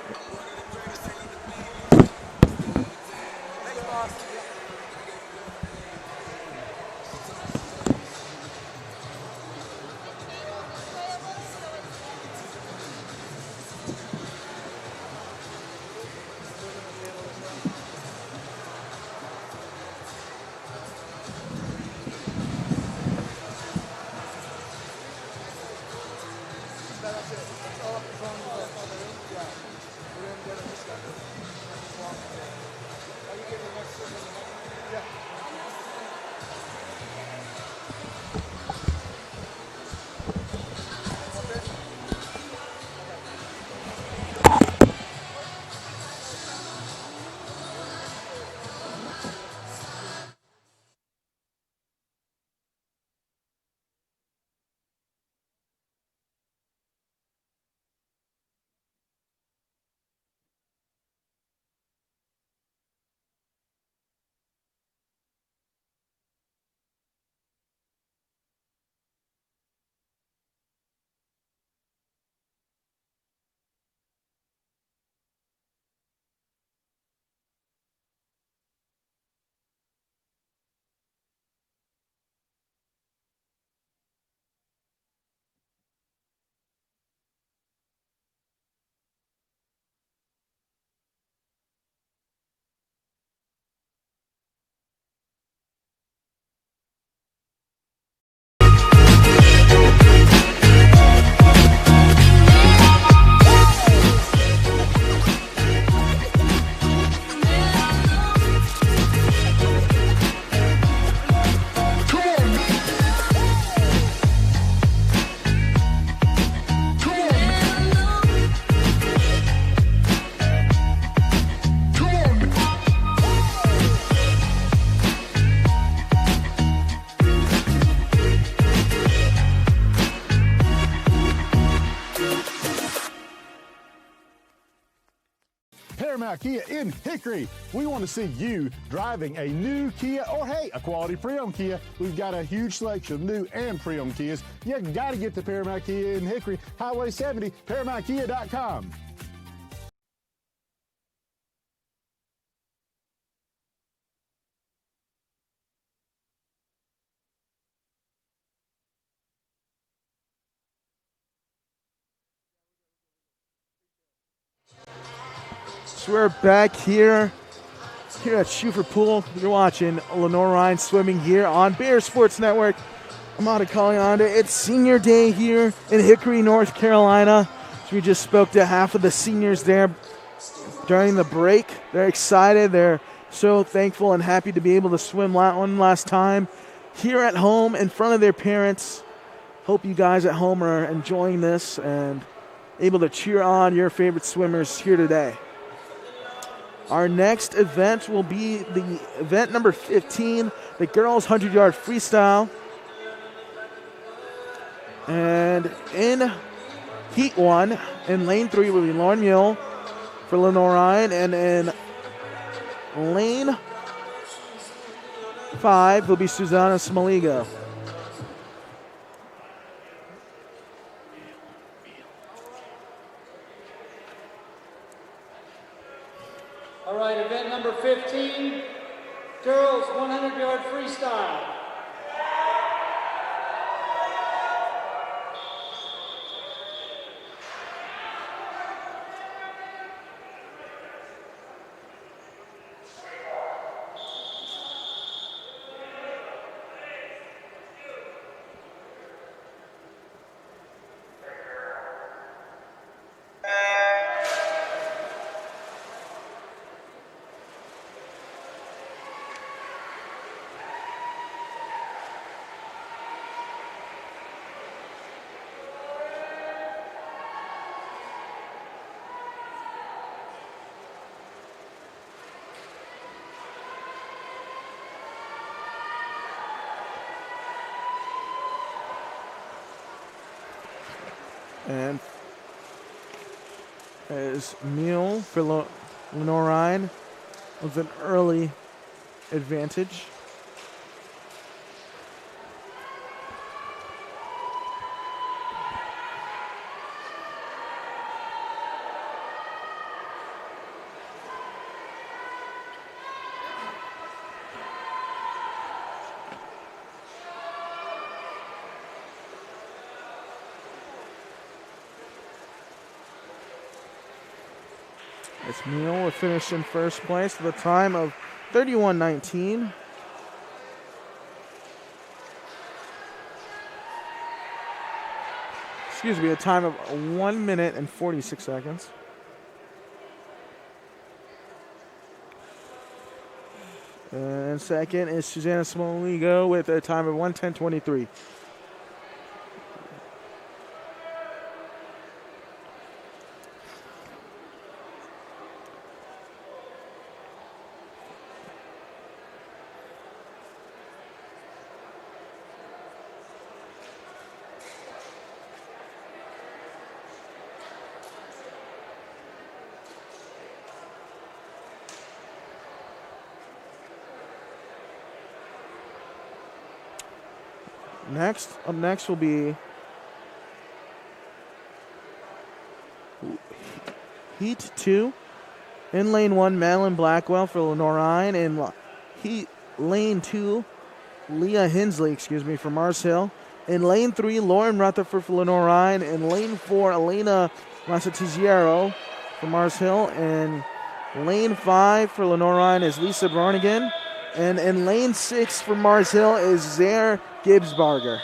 Paramount Kia in Hickory. We want to see you driving a new Kia or, hey, a quality pre-owned Kia. We've got a huge selection of new and pre-owned Kias. You got to get to Paramount Kia in Hickory, Highway 70, ParamountKia.com. So we're back here at Schufer Pool. You're watching Lenoir-Rhyne swimming here on Bear Sports Network. I'm Ada Calianda. It's senior day here in Hickory, North Carolina. So we just spoke to half of the seniors there during the break. They're excited. They're so thankful and happy to be able to swim one last time here at home in front of their parents. Hope you guys at home are enjoying this and able to cheer on your favorite swimmers here today. Our next event will be the event number 15, the girls 100-yard freestyle. And in heat 1, in lane 3 will be Lauren Mule for Lenoir-Rhyne, and in lane 5 will be Susanna Smoligo. All right, event number 15, girls 100-yard freestyle. And as Mule for Lenoir-Rhyne with an early advantage. As Mule will finish in first place with a time of 31:19. Excuse me, a time of 1 minute and 46 seconds. And second is Susanna Smoligo with a time of 1:10:23. Up next will be Heat 2. In lane 1, Madeline Blackwell for Lenoir-Rhyne. In lane 2, Leah Hensley, for Mars Hill. In lane 3, Lauren Rutherford for Lenoir-Rhyne. In lane 4, Elena Masatigiero for Mars Hill. In lane 5 for Lenoir-Rhyne is Lisa Barnigan. And in lane 6 for Mars Hill is Zare Gibbsbarger.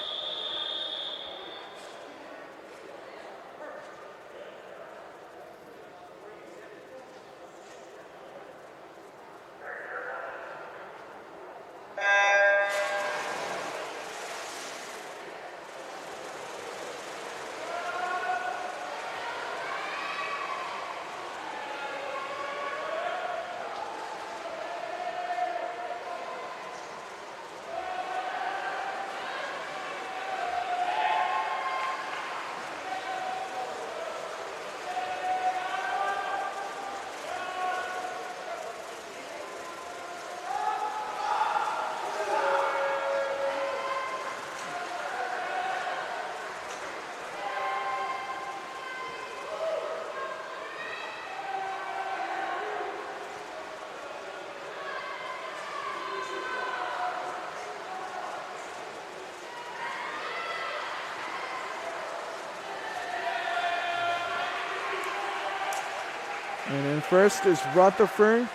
first is Rutherford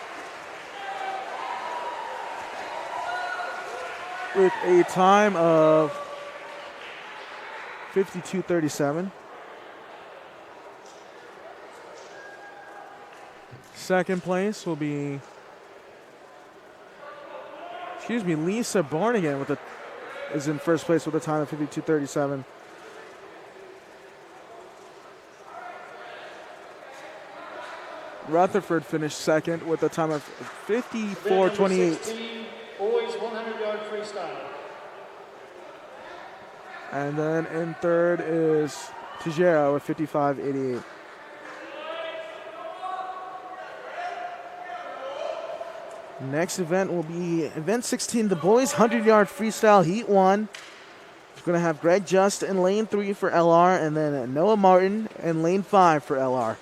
with a time of 52:37. Second place will be, Lisa Barnigan is in first place with a time of 52:37. Rutherford finished second with a time of 54:28. 16, boys 100-yard freestyle. And then in third is Tejera with 55:88. Next event will be event 16, the boys 100-yard freestyle heat 1. We're going to have Greg Just in lane 3 for LR, and then Noah Martin in lane 5 for LR.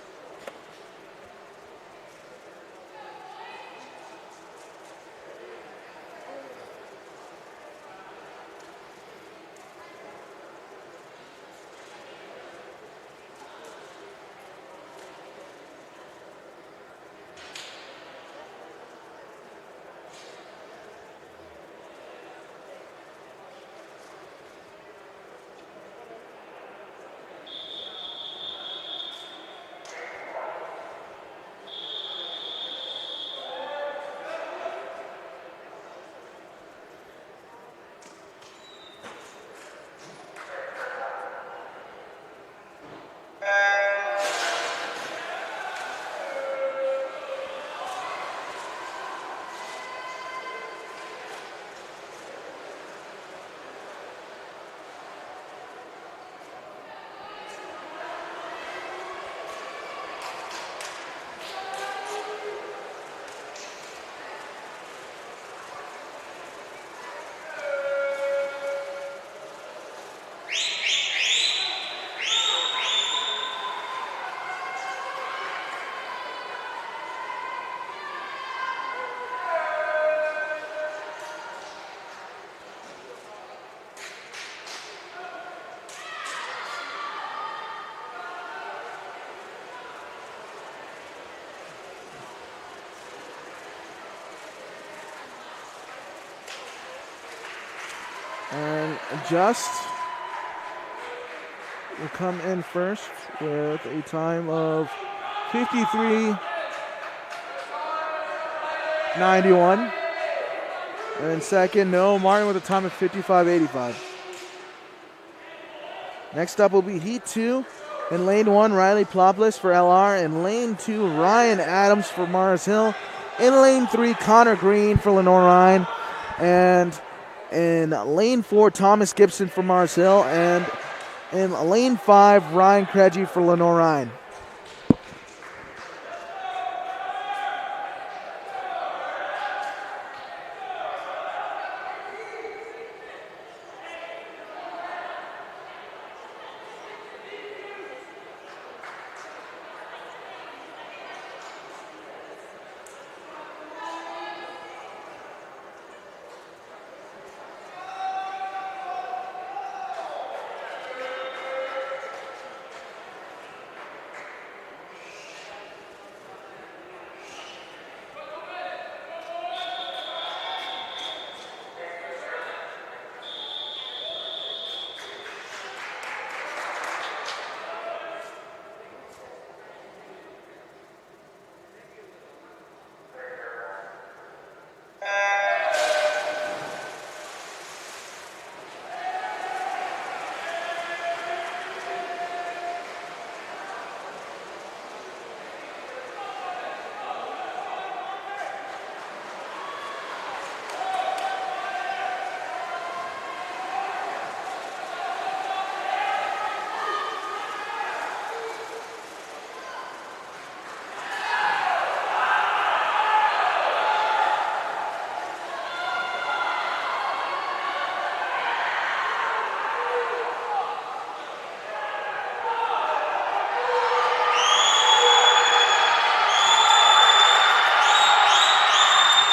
And Just will come in first with a time of 53:91. And second, Noah Martin with a time of 55:85. Next up will be Heat 2. In lane 1, Riley Ploplis for LR. In lane 2, Ryan Adams for Mars Hill. In lane 3, Connor Green for Lenoir-Rhyne. And in lane 4, Thomas Gibson for Mars Hill. And in lane 5, Ryan Craigie for Lenoir-Rhyne.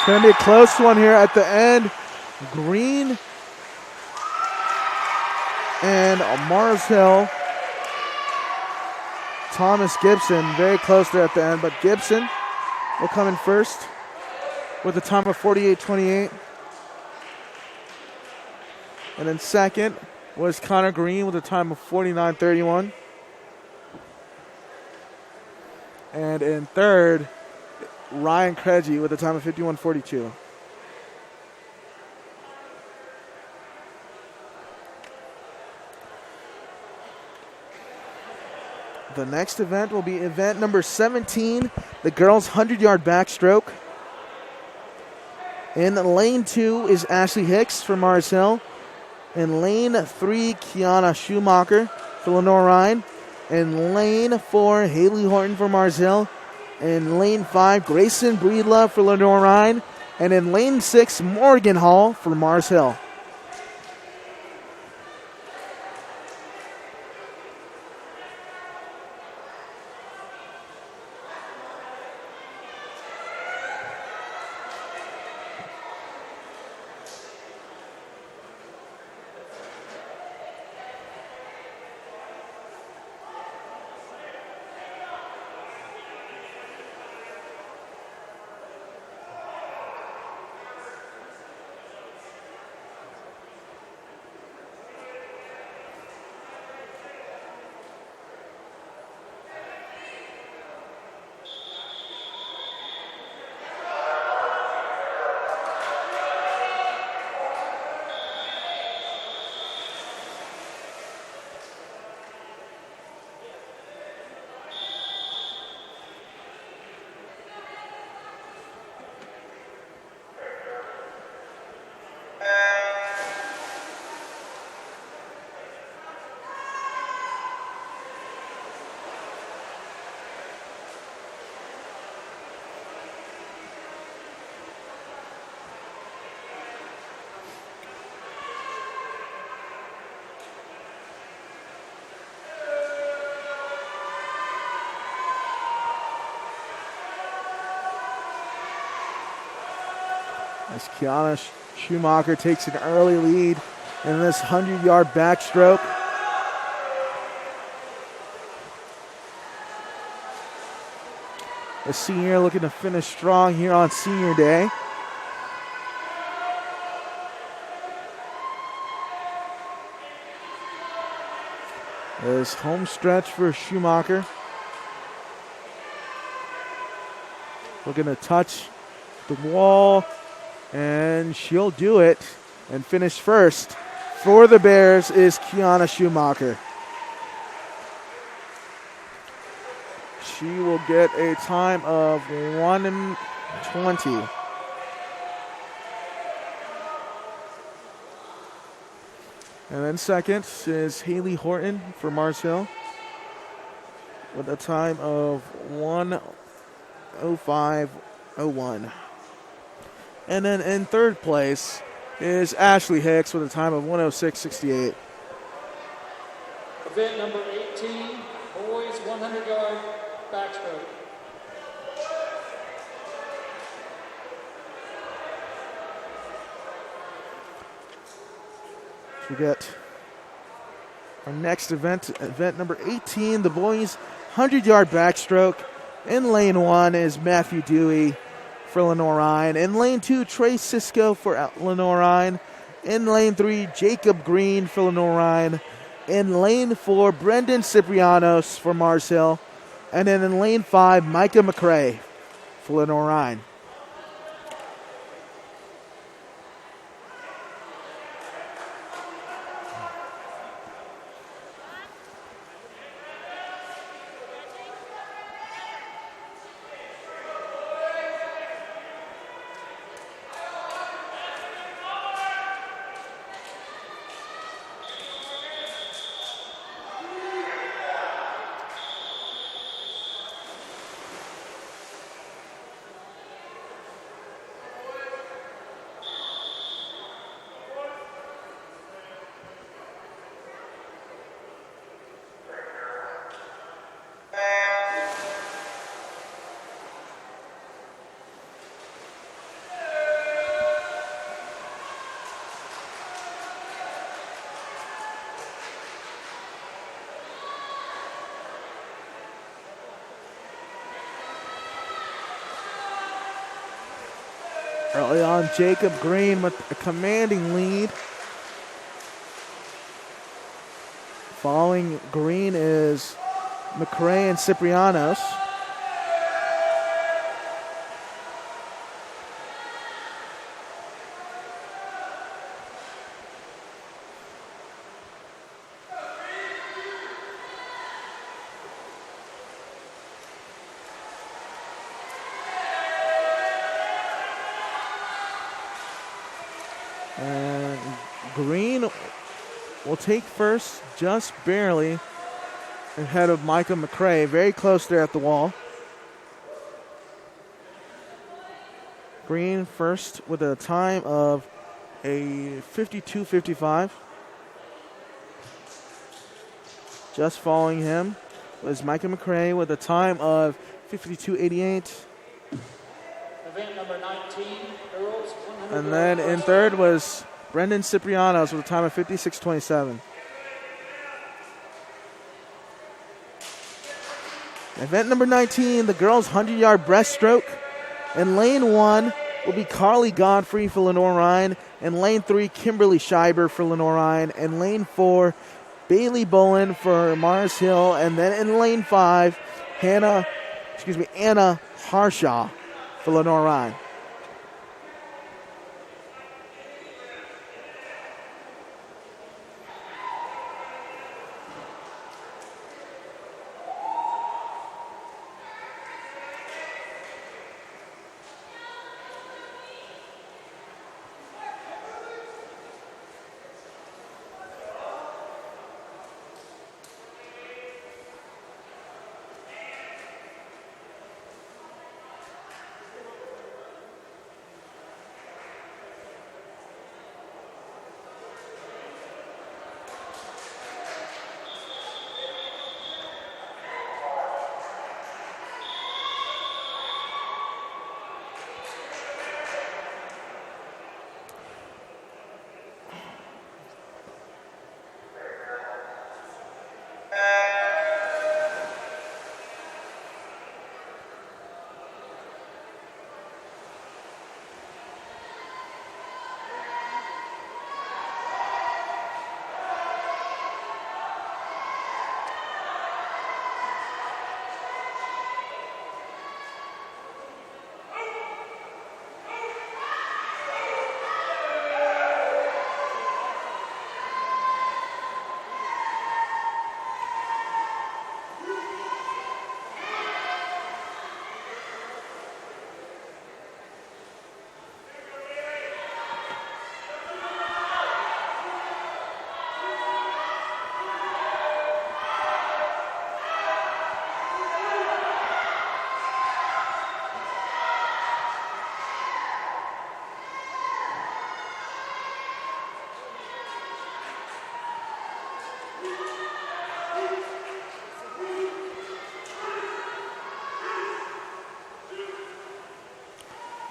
Going to be a close one here at the end. Green and Mars Hill. Thomas Gibson very close there at the end, but Gibson will come in first with a time of 48:28. And then second was Connor Green with a time of 49:31. And in third, Ryan Craigie with a time of 51:42. The next event will be event number 17, the girls' 100-yard backstroke. In lane 2 is Ashley Hicks for Mars Hill. In lane 3, Kiana Schumacher for Lenoir-Rhyne. In lane 4, Haley Horton for Mars Hill. In lane 5, Grayson Breedlove for Lenoir-Rhyne. And in lane 6, Morgan Hall for Mars Hill. As Kiana Schumacher takes an early lead in this 100-yard backstroke. The senior looking to finish strong here on senior day. This home stretch for Schumacher. Looking to touch the wall, and she'll do it and finish first. For the Bears is Kiana Schumacher. She will get a time of 1:20. And then second is Haley Horton for Mars Hill with a time of 1:05:01. And then in third place is Ashley Hicks with a time of 1:06:68. Event number 18, boys 100-yard backstroke. We get our next event, event number 18, the boys 100-yard backstroke. In lane 1 is Matthew Dewey for Lenoir-Rhyne. In lane 2, Trey Cisco for Lenoir-Rhyne. In lane 3, Jacob Green for Lenoir-Rhyne. In lane 4, Brendan Ciprianos for Mars Hill. And then in lane 5, Micah McCrae for Lenoir-Rhyne. Early on, Jacob Green with a commanding lead. Following Green is McRae and Ciprianos. And Green will take first just barely ahead of Micah McRae. Very close there at the wall. Green first with a time of a 52.55. Just following him was Micah McRae with a time of 52.88. Event number 19, girls, 100 And then in third was Brendan Ciprianos with a time of 56.27. Event number 19, the girls' 100-yard breaststroke. In lane 1 will be Carly Godfrey for Lenoir-Rhyne. In lane 3, Kimberly Scheiber for Lenoir-Rhyne. In lane 4, Bailey Bolin for Mars Hill. And then in lane 5, Anna Harshaw for Lenoir-Rhyne.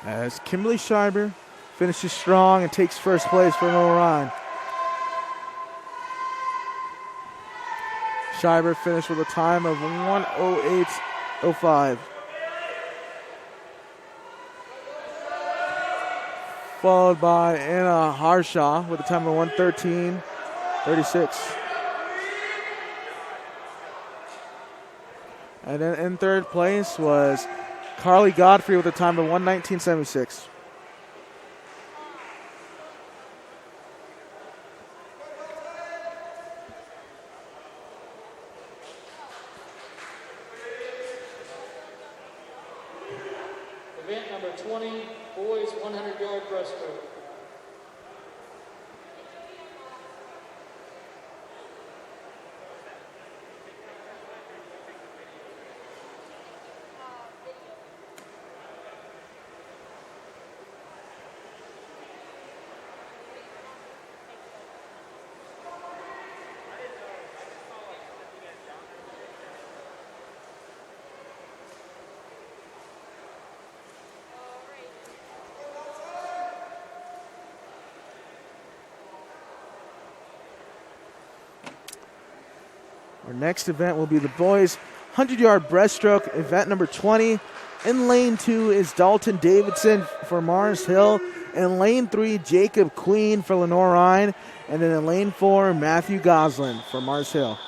As Kimberly Scheiber finishes strong and takes first place for Lenoir-Rhyne. Scheiber finished with a time of 1:08.05. Followed by Anna Harshaw with a time of 1:13.36. And then in third place was Carly Godfrey with a time of 1:19.76. Event number 20, boys 100-yard breaststroke. Our next event will be the boys 100-yard breaststroke, event number 20. In lane 2 is Dalton Davidson for Mars Hill. In lane 3, Jacob Queen for Lenoir-Rhyne. And then in lane 4, Matthew Goslin for Mars Hill.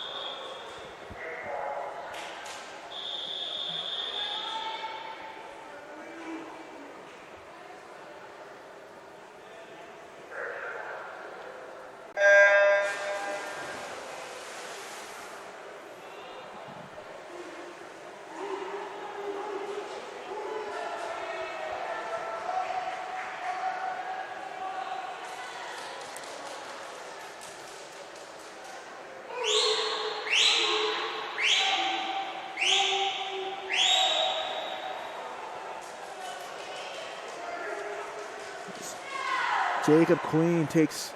Jacob Queen takes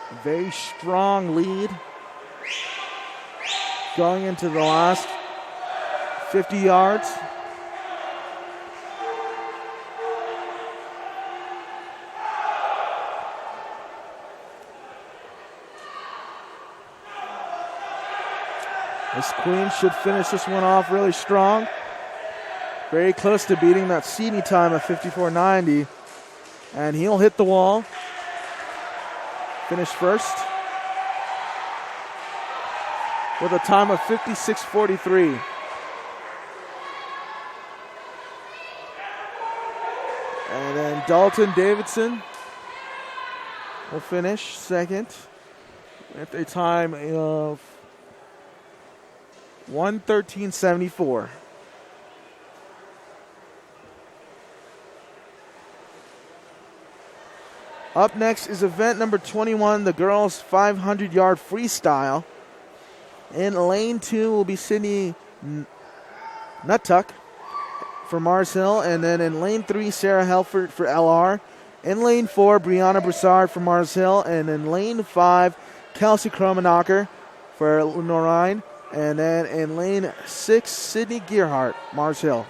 a very strong lead going into the last 50 yards. This Queen should finish this one off really strong. Very close to beating that seeding time of 54.90. And he'll hit the wall. Finish first with a time of 56.43. And then Dalton Davidson will finish second with a time of 1:13.74. Up next is event number 21, the girls' 500-yard freestyle. In lane 2 will be Sydney Nuttuck for Mars Hill. And then in lane 3, Sarah Helford for LR. In lane 4, Brianna Broussard for Mars Hill. And in lane 5, Kelsey Kromenacher for Lenoir-Rhyne. And then in lane 6, Sydney Gearhart, Mars Hill.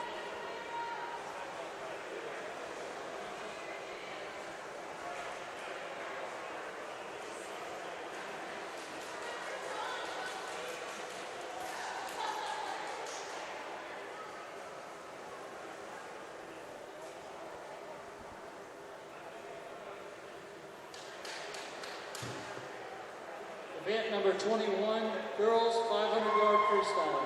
Event number 21, girls 500-yard freestyle.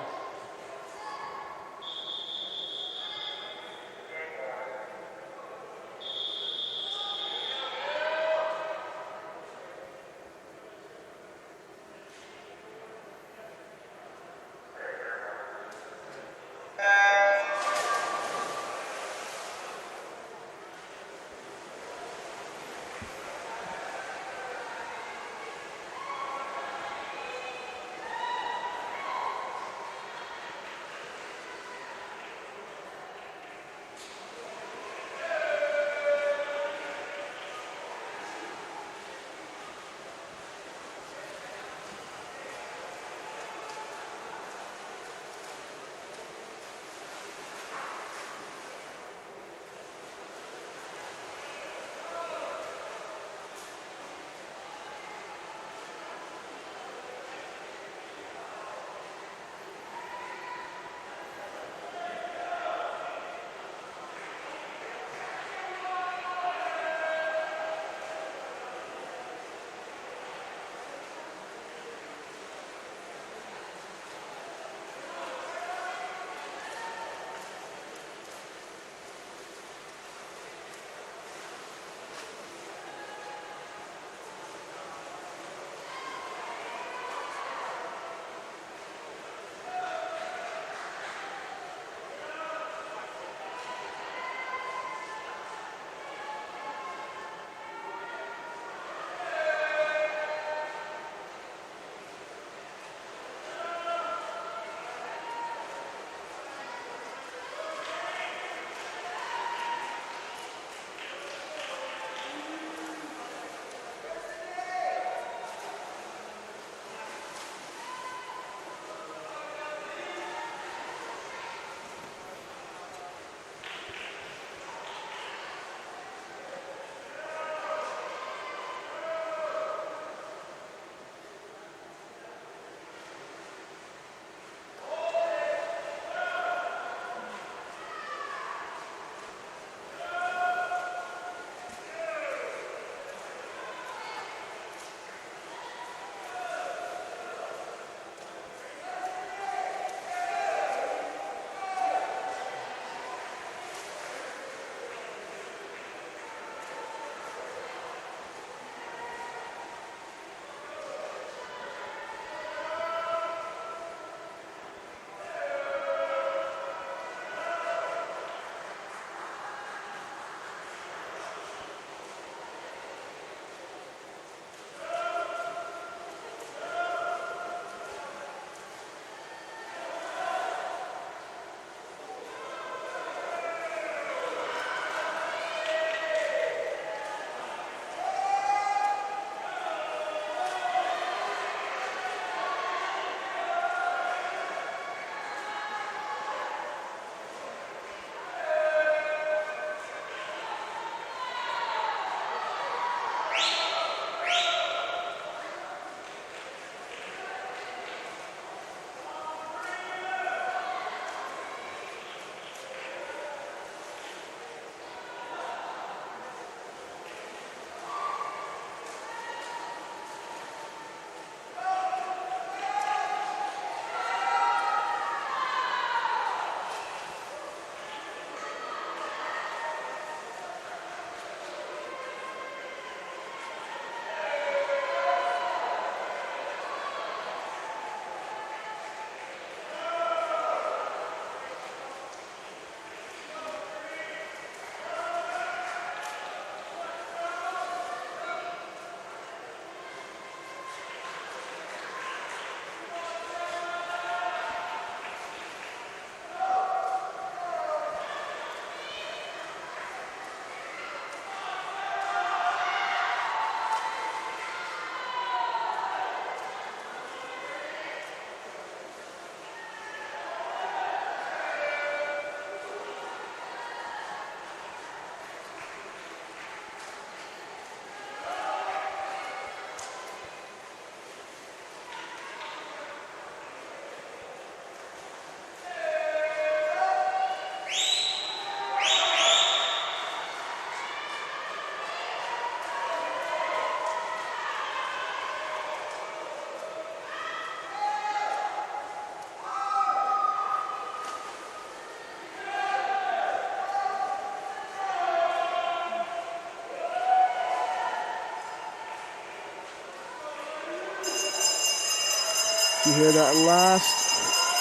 You hear that last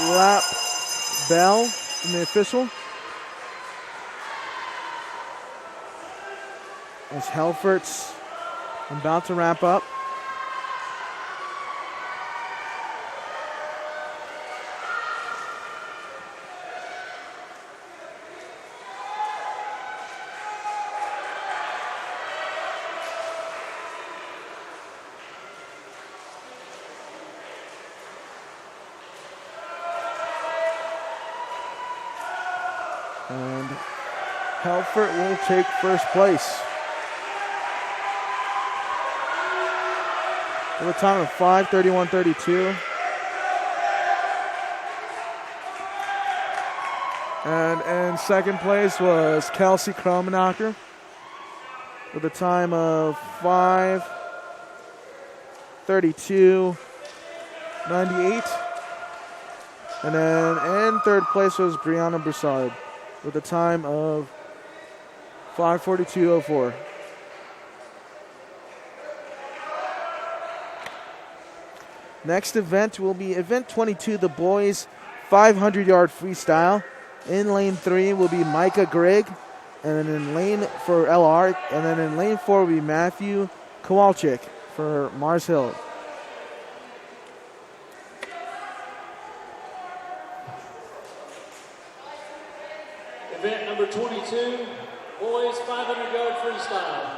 lap bell from the official. As Helfert's about to wrap up. And Helfert will take first place with a time of 5:31.32. And in second place was Kelsey Kromenacher with a time of 5:32.98. And then in third place was Brianna Broussard with a time of 5:42.04. Next event will be event 22, the boys 500-yard freestyle. In lane 3 will be Micah Grigg, and then in lane for LR, and then in lane 4 will be Matthew Kowalczyk for Mars Hill. Event number 22, boys 500-yard freestyle.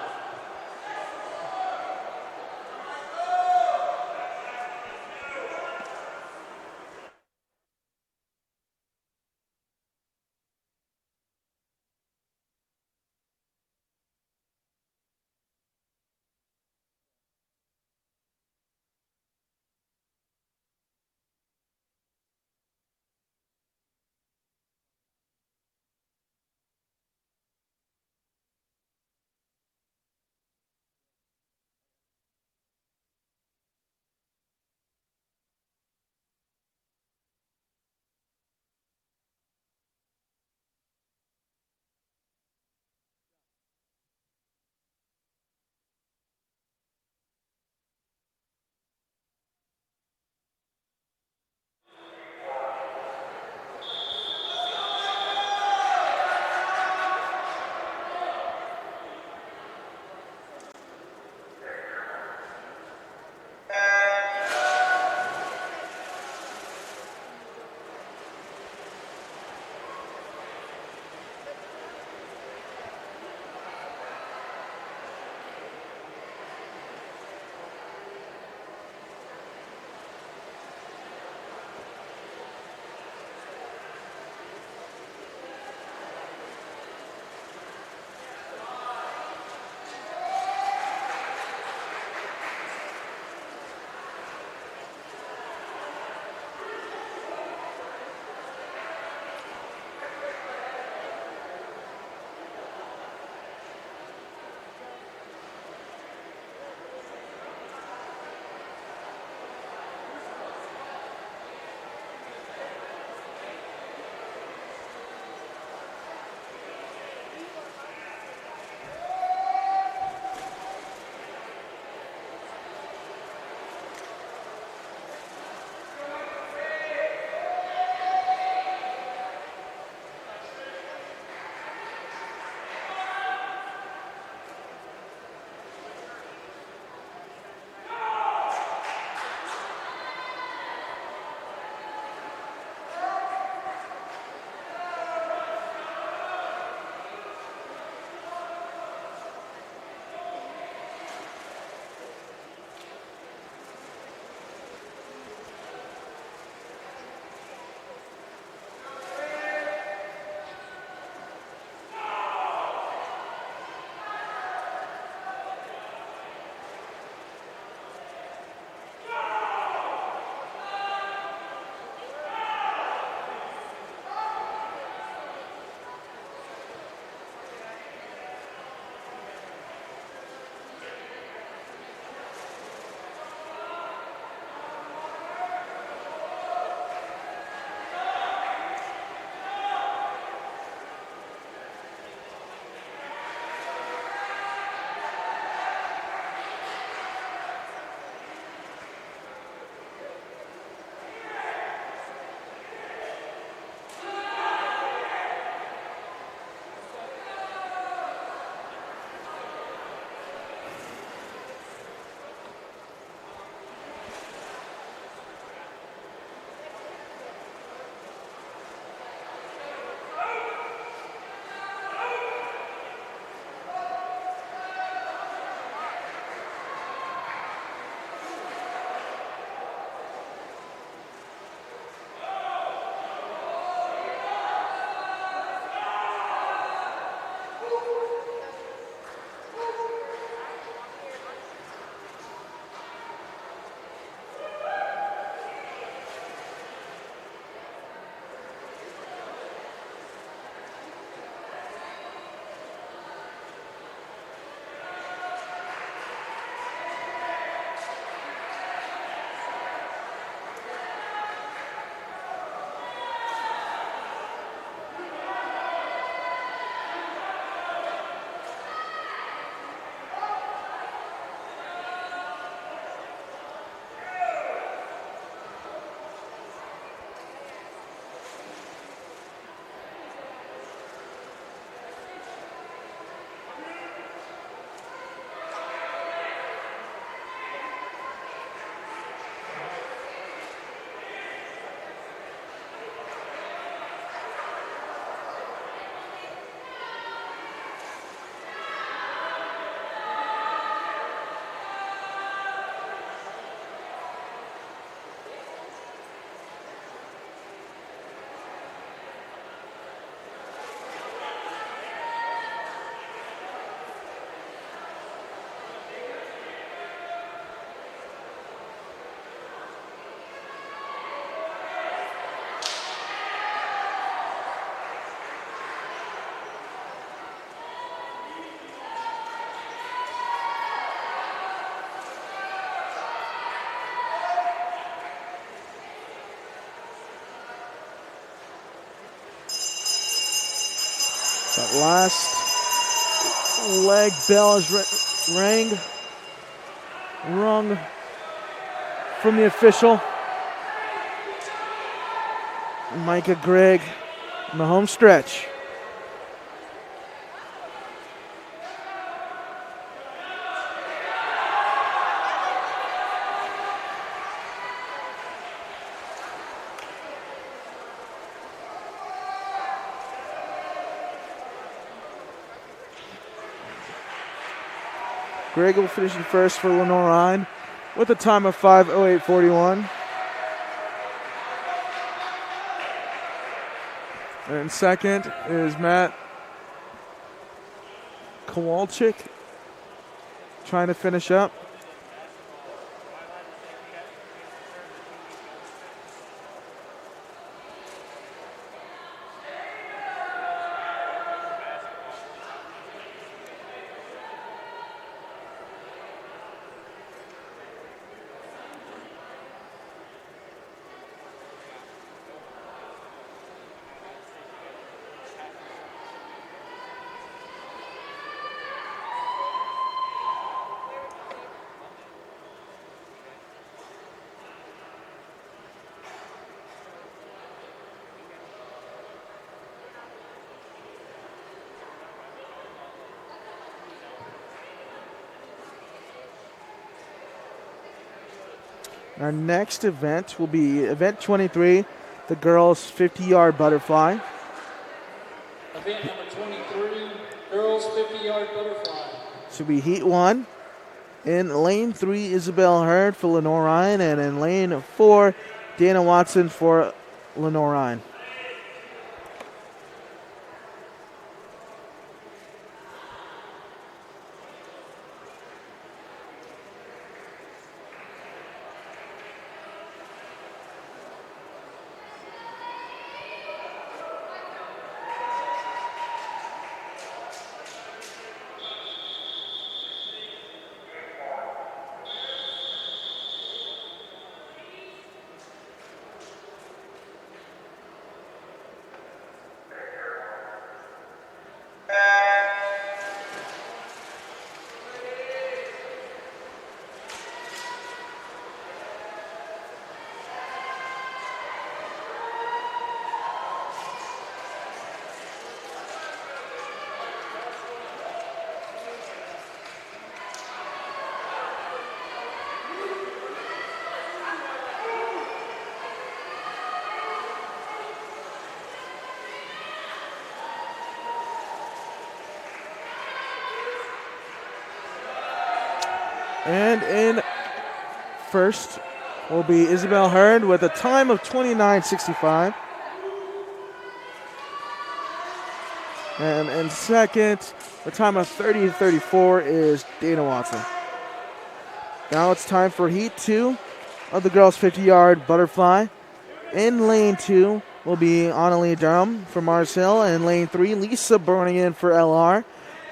last leg bell is rung from the official. Micah Gregg in the home stretch. Gregg will finish in first for Lenoir-Rhyne with a time of 5:08:41. And second is Matt Kowalczyk trying to finish up. Our next event will be event 23, the girls 50-yard butterfly. Event number 23, girls 50-yard butterfly. This will be heat 1. In lane 3, Isabel Hurd for Lenoir-Rhyne, and in lane 4, Dana Watson for Lenoir-Rhyne. And in first will be Isabel Hurd with a time of 29:65. And in second, the time of 30:34 is Dana Watson. Now it's time for Heat 2 of the girls' 50-yard butterfly. In lane 2 will be Annalie Durham for Mars Hill. And in lane 3, Lisa Bernigan for LR.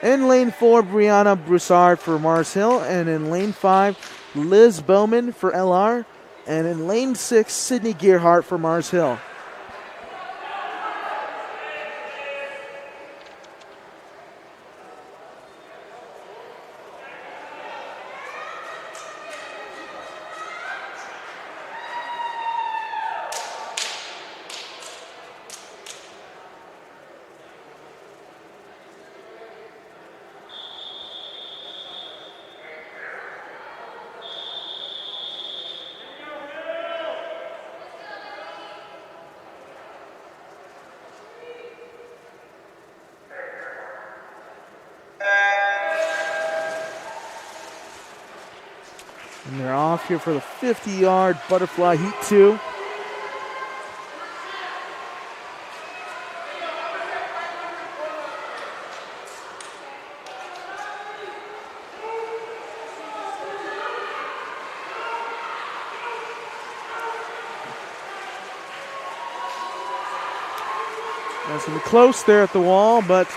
In lane 4, Brianna Broussard for Mars Hill. And in lane 5, Liz Bowman for LR. And in lane 6, Sydney Gearhart for Mars Hill. And they're off here for the 50-yard butterfly Heat 2. That's going to be close there at the wall, but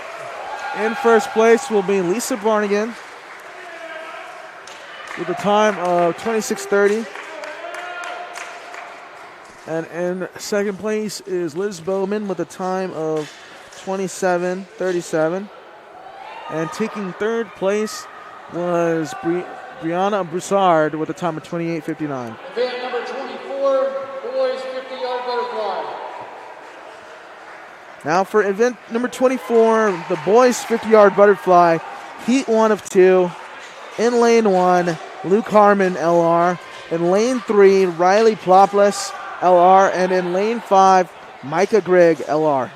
in first place will be Lisa Barnigan with a time of 26:30. And in second place is Liz Bowman with a time of 27-37. And taking third place was Brianna Broussard with a time of 28:59. Event number 24, boys 50-yard butterfly. Now for event number 24, the boys 50-yard butterfly, heat 1 of 2. In lane 1, Luke Harmon, LR. In lane 3, Riley Ploplis, LR. And in lane 5, Micah Grigg, LR.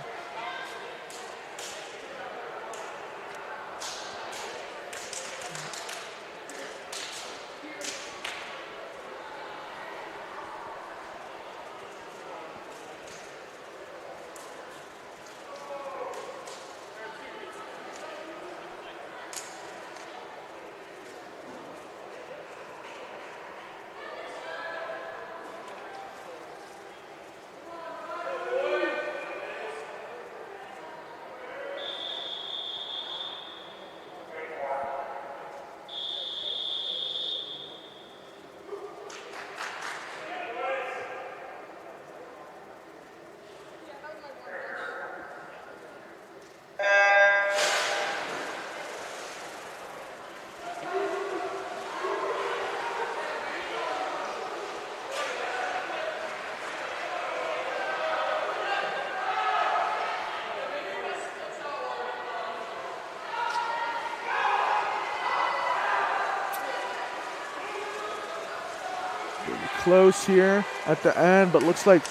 Close here at the end, but looks like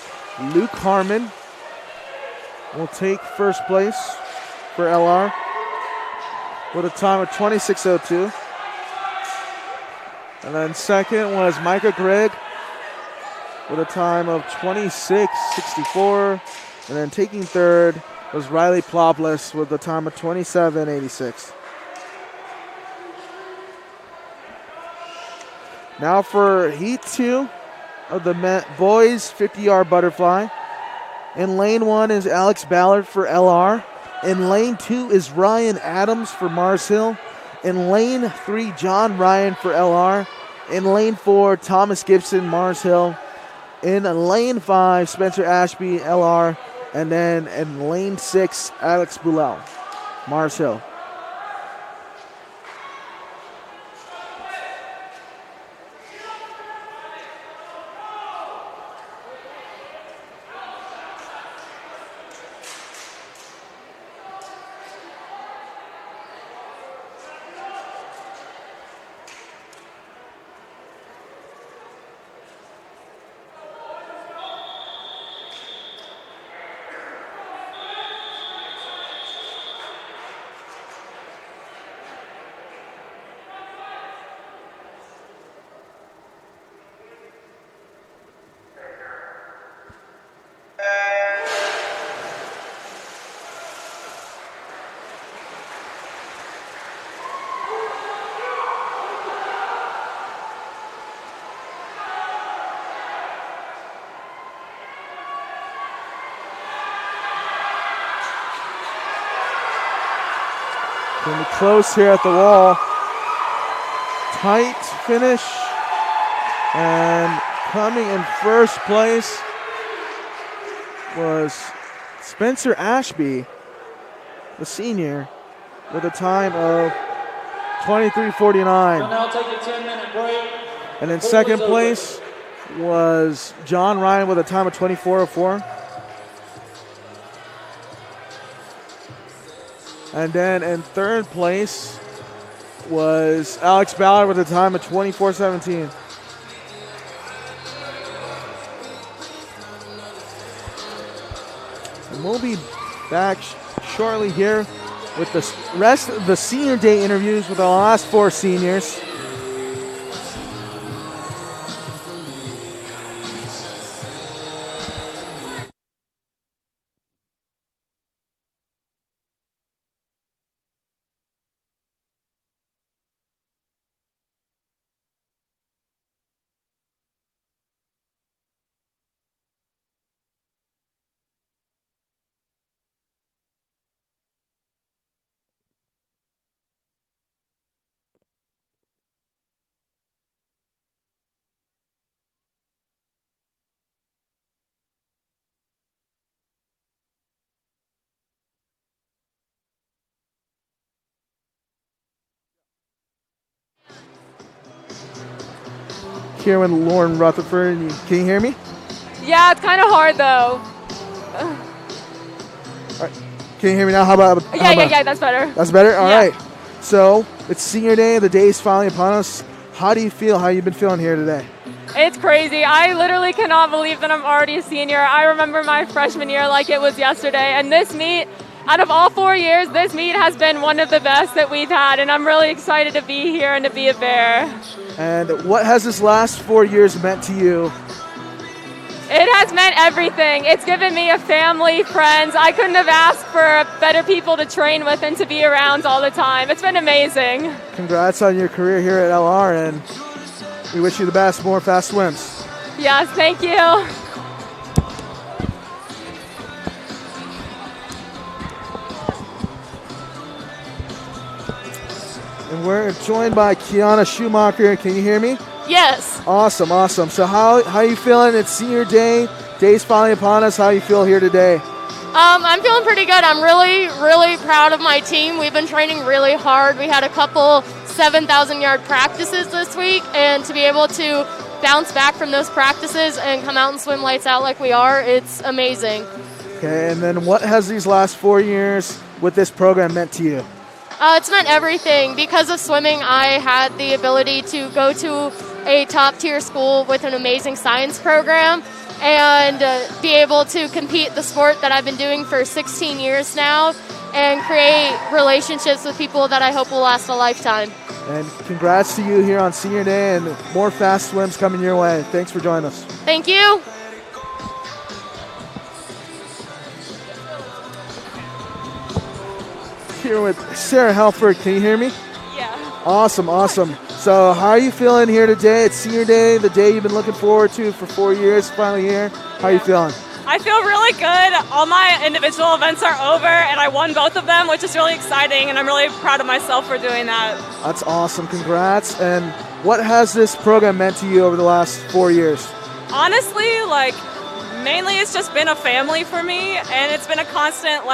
Luke Harmon will take first place for LR with a time of 26:02. And then second was Micah Grigg with a time of 26:64. And then taking third was Riley Ploplis with a time of 27:86. Now for Heat 2 of the boys 50-yard butterfly. In lane 1 is Alex Ballard for LR. In lane 2 is Ryan Adams for Mars Hill. In lane 3, John Ryan for LR. In lane 4, Thomas Gibson, Mars Hill. In lane 5, Spencer Ashby, LR. And then in lane 6, Alex Boulel, Mars Hill. Going to be close here at the wall. Tight finish. And coming in first place was Spencer Ashby, the senior, with a time of 23:49. We'll now take a 10-minute break. And in second place was John Ryan with a time of 24:04. And then in third place was Alex Ballard with a time of 24:17. And we'll be back shortly here with the rest of the senior day interviews with our last 4 seniors. here with Lauren Rutherford. Can you hear me? Yeah, it's kind of hard though. All right. Can you hear me now? How about? Yeah, that's better. That's better? All Yeah. right. So it's senior day. The day is finally upon us. How do you feel? How you been feeling here today? It's crazy. I literally cannot believe that I'm already a senior. I remember my freshman year like it was yesterday. And this meet, out of all 4 years, this meet has been one of the best that we've had. And I'm really excited to be here and to be a Bear. And what has this last 4 years meant to you? It has meant everything. It's given me a family, friends. I couldn't have asked for better people to train with and to be around all the time. It's been amazing. Congrats on your career here at LR, and we wish you the best, more fast swims. Yes, thank you. And we're joined by Kiana Schumacher. Can you hear me? Yes. Awesome. So how you feeling? It's senior day. Day's finally upon us. How you feel here today? I'm feeling pretty good. I'm really proud of my team. We've been training really hard. We had a couple 7,000-yard practices this week, and to be able to bounce back from those practices and come out and swim lights out like we are, it's amazing. Okay, and then what has these last 4 years with this program meant to you? It's meant everything. Because of swimming, I had the ability to go to a top-tier school with an amazing science program and be able to compete the sport that I've been doing for 16 years now and create relationships with people that I hope will last a lifetime. And congrats to you here on senior day, and more fast swims coming your way. Thanks for joining us. Thank you. Here with Sarah Halford. Can you hear me? Yeah. Awesome. So how are you feeling here today? It's senior day, the day you've been looking forward to for 4 years, finally here. How are you feeling? I feel really good. All my individual events are over, and I won both of them, which is really exciting, and I'm really proud of myself for doing that. That's awesome. Congrats. And what has this program meant to you over the last 4 years? Honestly, mainly it's just been a family for me, and it's been a constant,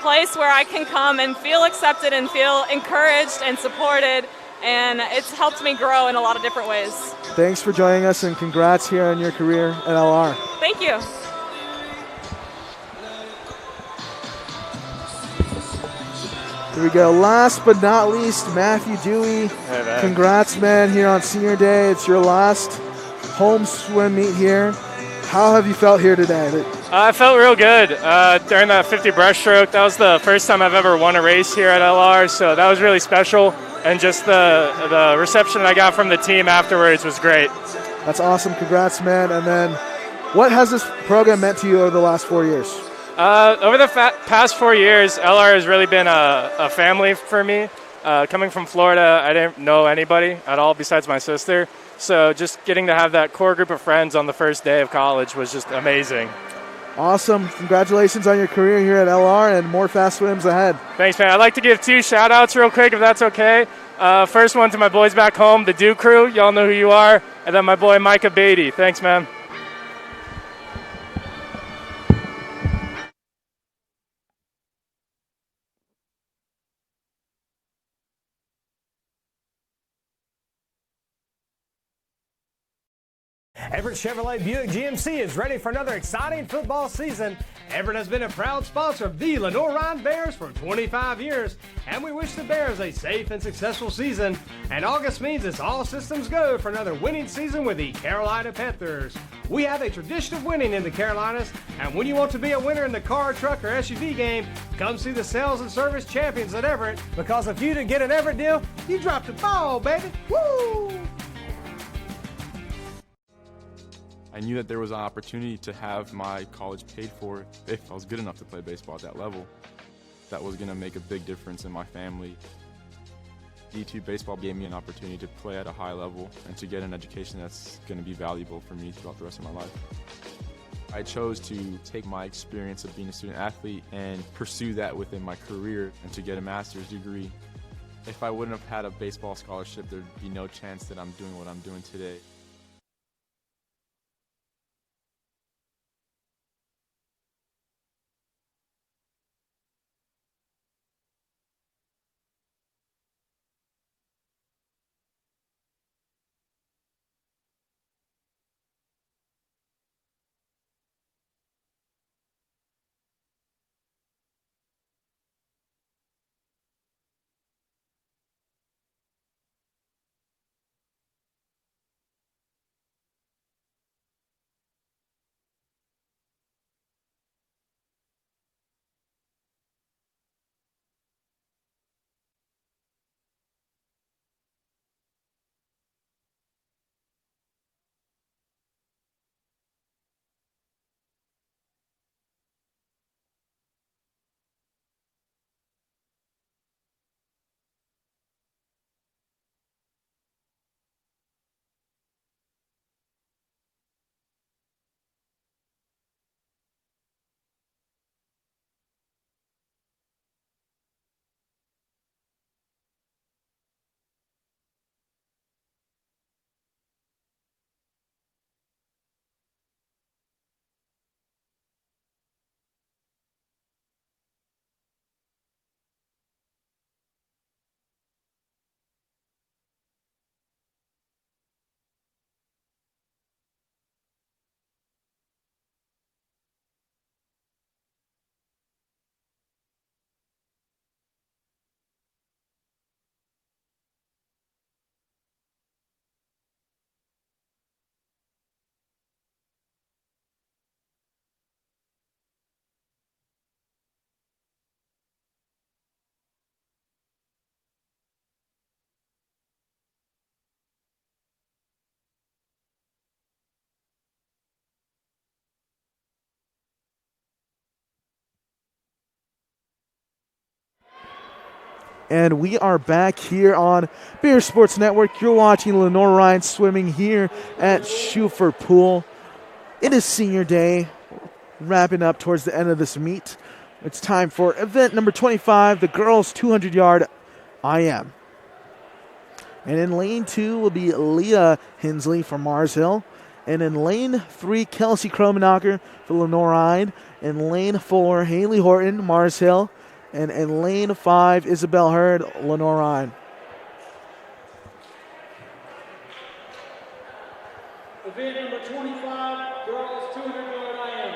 place where I can come and feel accepted and feel encouraged and supported, and it's helped me grow in a lot of different ways. Thanks for joining us, and congrats here on your career at LR. Thank you. Here we go. Last but not least, Matthew Dewey. Hey, man. Congrats, man, here on senior day. It's your last home swim meet here. How have you felt here today? I felt real good during that 50 breaststroke. That was the first time I've ever won a race here at LR, so that was really special. And just the reception I got from the team afterwards was great. That's awesome. Congrats, man. And then what has this program meant to you over the last 4 years? Over the past 4 years, LR has really been a family for me. Coming from Florida, I didn't know anybody at all besides my sister. So just getting to have that core group of friends on the first day of college was just amazing. Awesome. Congratulations on your career here at LR, and more fast swims ahead. Thanks, man. I'd like to give 2 shout-outs real quick, if that's okay. First one to my boys back home, the Dew crew. Y'all know who you are. And then my boy Micah Beatty. Thanks, man. Everett Chevrolet Buick GMC is ready for another exciting football season. Everett has been a proud sponsor of the Lenoir-Rhyne Bears for 25 years, and we wish the Bears a safe and successful season. And August means it's all systems go for another winning season with the Carolina Panthers. We have a tradition of winning in the Carolinas, and when you want to be a winner in the car, truck, or SUV game, come see the sales and service champions at Everett, because if you didn't get an Everett deal, you dropped the ball, baby. Woo! I knew that there was an opportunity to have my college paid for if I was good enough to play baseball at that level. That was going to make a big difference in my family. D2 baseball gave me an opportunity to play at a high level and to get an education that's going to be valuable for me throughout the rest of my life. I chose to take my experience of being a student athlete and pursue that within my career and to get a master's degree. If I wouldn't have had a baseball scholarship, there'd be no chance that I'm doing what I'm doing today. And we are back here on Bear Sports Network. You're watching Lenoir-Rhyne swimming here at Schufer Pool. It is senior day, wrapping up towards the end of this meet. It's time for event number 25, the girls 200-yard IM. And in lane 2 will be Leah Hensley from Mars Hill. And in lane 3, Kelsey Kromenacher for Lenoir-Rhyne. In lane 4, Haley Horton, Mars Hill. And in lane 5, Isabel Hurd, Lenoir-Rhyne. Event number 25, girls 200-yard IM.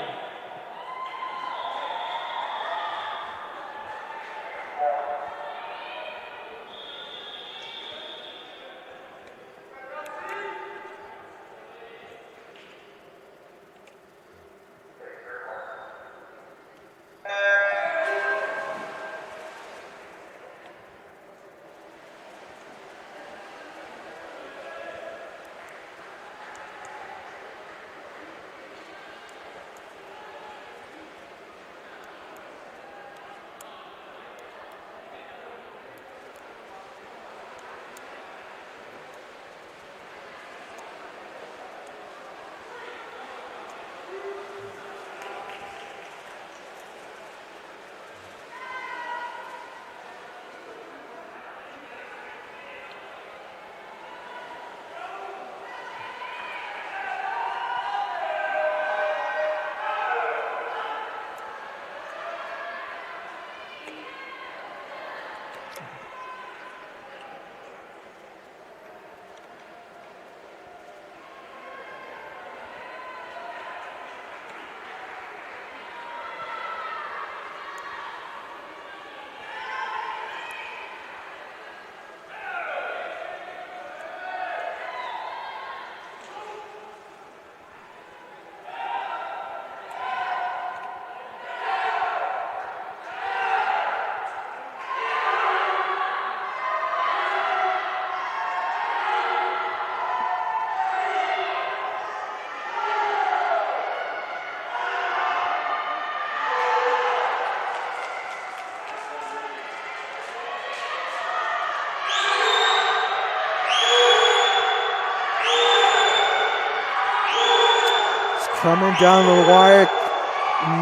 Coming down the wire,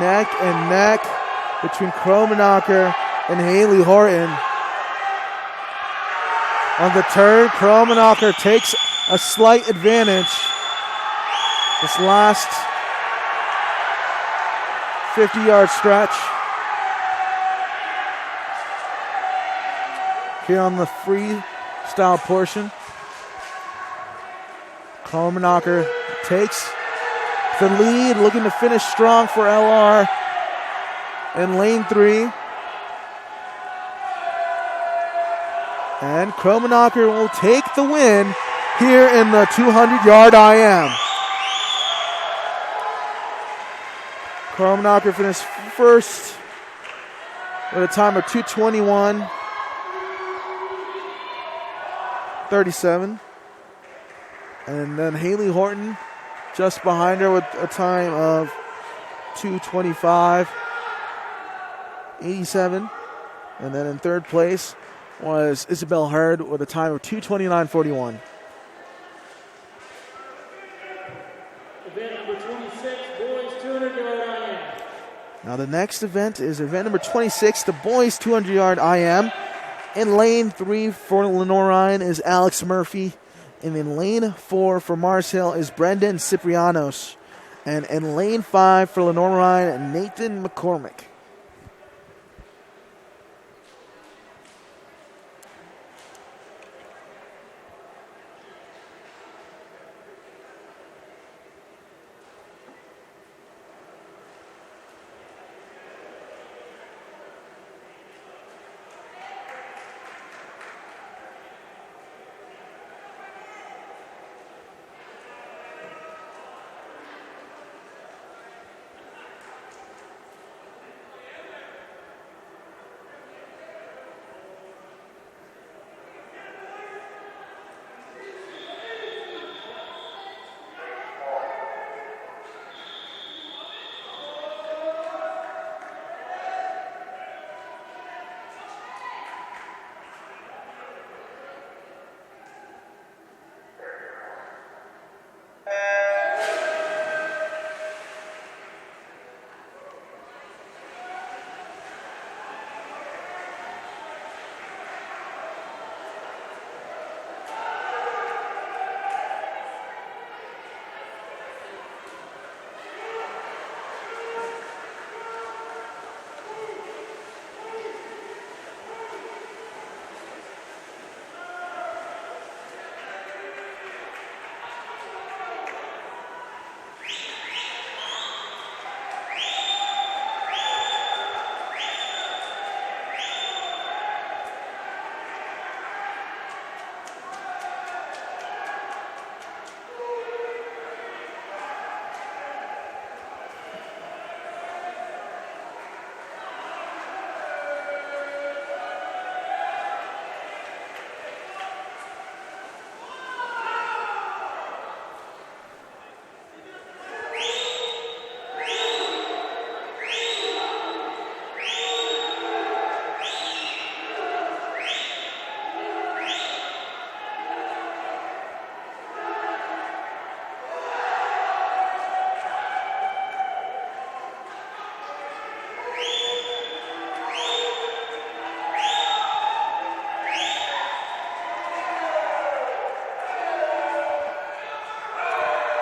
neck and neck between Kromenacher and Haley Horton. On the turn, Kromenacher takes a slight advantage. This last 50-yard stretch. Here on the freestyle portion. Kromenacher takes the lead, looking to finish strong for LR in lane 3. And Kromenacher will take the win here in the 200-yard IM. Kromenacher finished first with a time of 2:21:37. And then Haley Horton just behind her with a time of 2:25:87. And then in third place was Isabel Hurd with a time of 2:29:41. Event number 26, boys 200-yard IM. Now the next event is event number 26, the boys 200-yard IM. In lane 3 for Lenoir-Rhyne is Alex Murphy. And in lane 4 for Mars Hill is Brendan Ciprianos. And in lane 5 for Lenoir-Rhyne, Nathan McCormick.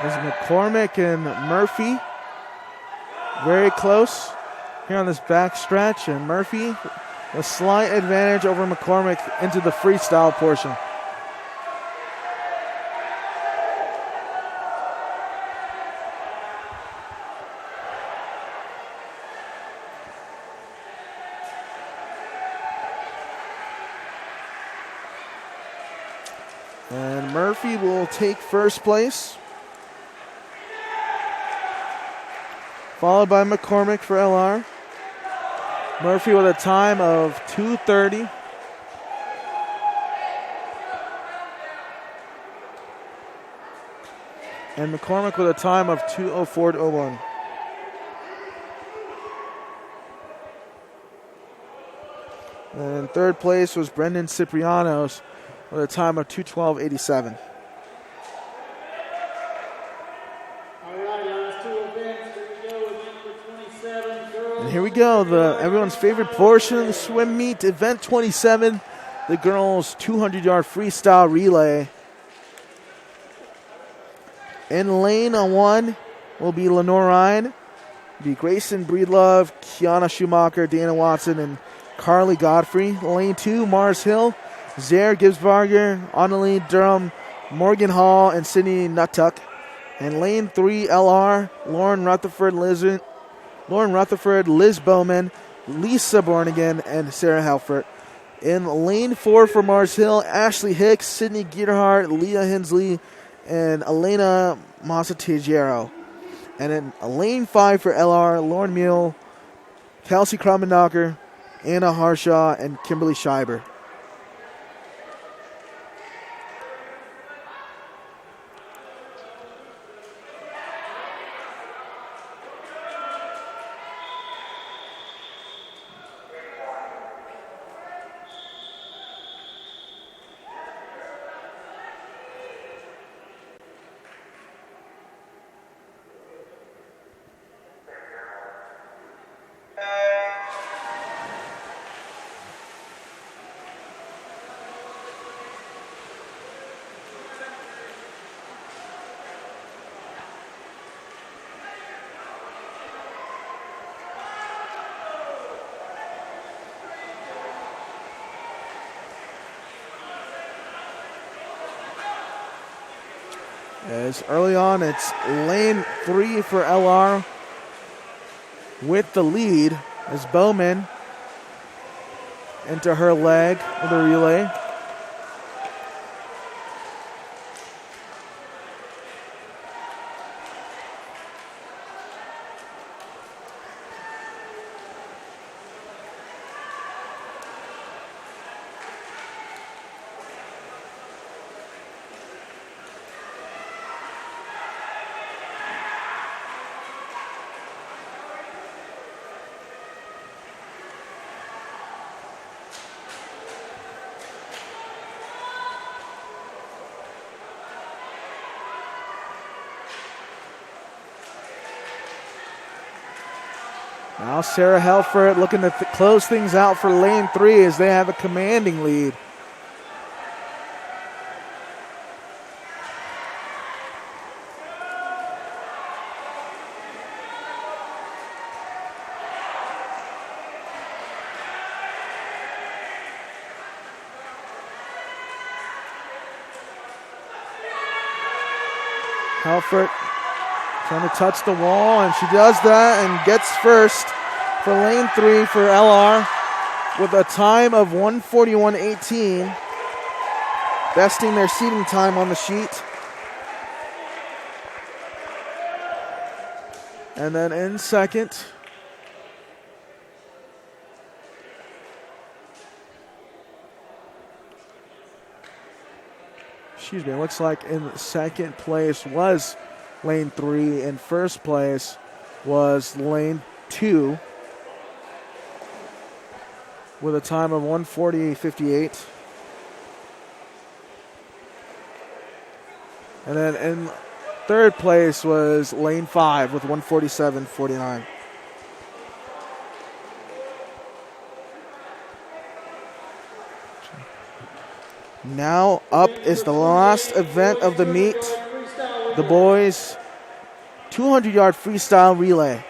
There's McCormick and Murphy. Very close here on this back stretch, and Murphy a slight advantage over McCormick into the freestyle portion. And Murphy will take first place, followed by McCormick for LR. Murphy with a time of 2:30. And McCormick with a time of 2:04.01. And third place was Brendan Ciprianos with a time of 2:12.87. And here we go, everyone's favorite portion of the swim meet, event 27, the girls' 200-yard freestyle relay. In lane 1 will be Lenoir-Rhyne, be Grayson Breedlove, Kiana Schumacher, Dana Watson, and Carly Godfrey. Lane 2, Mars Hill, Zaire Gibbsbarger, Annalie Durham, Morgan Hall, and Sydney Nuttuck. And lane 3, LR, Lauren Rutherford, Liz Bowman, Lisa Bornigan, and Sarah Halfert. In lane 4 for Mars Hill, Ashley Hicks, Sydney Gierhart, Leah Hensley, and Elena Masatejero. And in lane 5 for LR, Lauren Mule, Kelsey Krummendocker, Anna Harshaw, and Kimberly Scheiber. As early on, it's lane 3 for LR with the lead as Bowman into her leg of the relay. Now Sarah Helfert looking to close things out for lane 3 as they have a commanding lead. Helfert trying to touch the wall, and she does that and gets first for lane 3 for LR with a time of 1:41.18, besting their seating time on the sheet. And then in second, it looks like in second place was lane 3, and first place was lane 2 with a time of 1:40.58. And then in third place was lane 5 with 1:47.49. Now up is the last event of the meet. the boys 200-yard freestyle relay.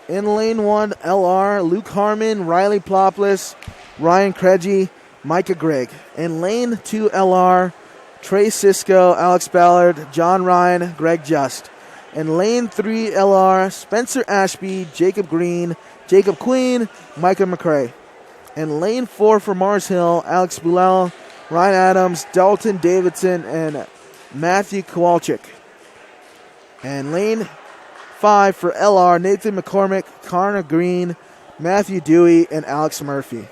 In lane 1, LR, Luke Harmon, Riley Ploplis, Ryan Kreggy, Micah Gregg. In lane 2, LR, Trey Cisco, Alex Ballard, John Ryan, Greg Just. In lane 3, LR, Spencer Ashby, Jacob Green, Jacob Queen, Micah McCrae. In lane 4 for Mars Hill, Alex Bulel, Ryan Adams, Dalton Davidson, and Matthew Kowalczyk. And lane 5 for LR, Nathan McCormick, Connor Green, Matthew Dewey, and Alex Murphy.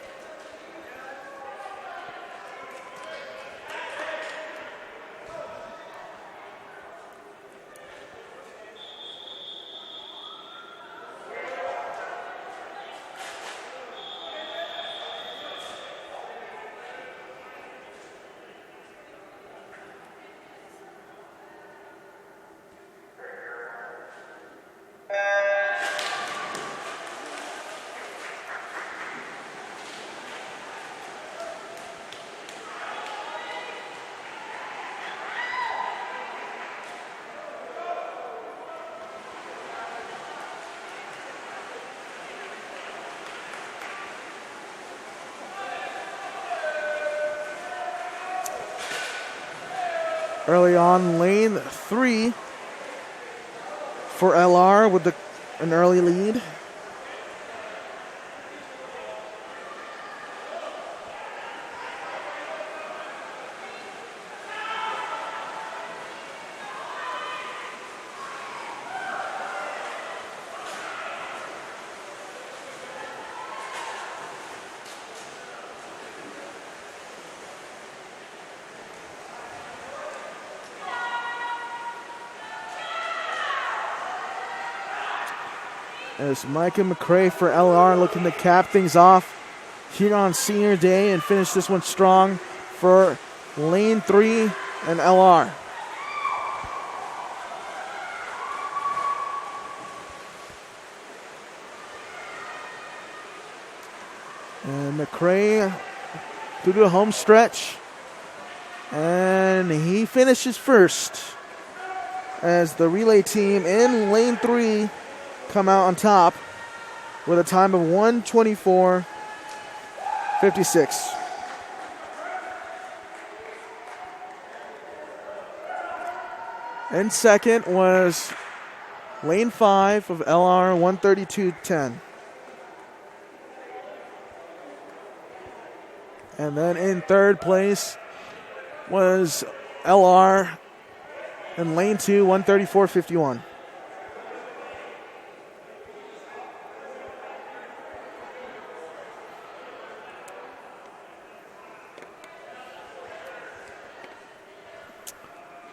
Early on, lane 3 for LR with an early lead. As Micah McCrae for LR looking to cap things off here on senior day and finish this one strong for lane 3 and LR. And McCrae through the home stretch. And he finishes first as the relay team in lane 3 come out on top with a time of 1:24.56. And second was lane 5 of LR, 1:32.10. And then in third place was LR in lane 2, 1:34.51.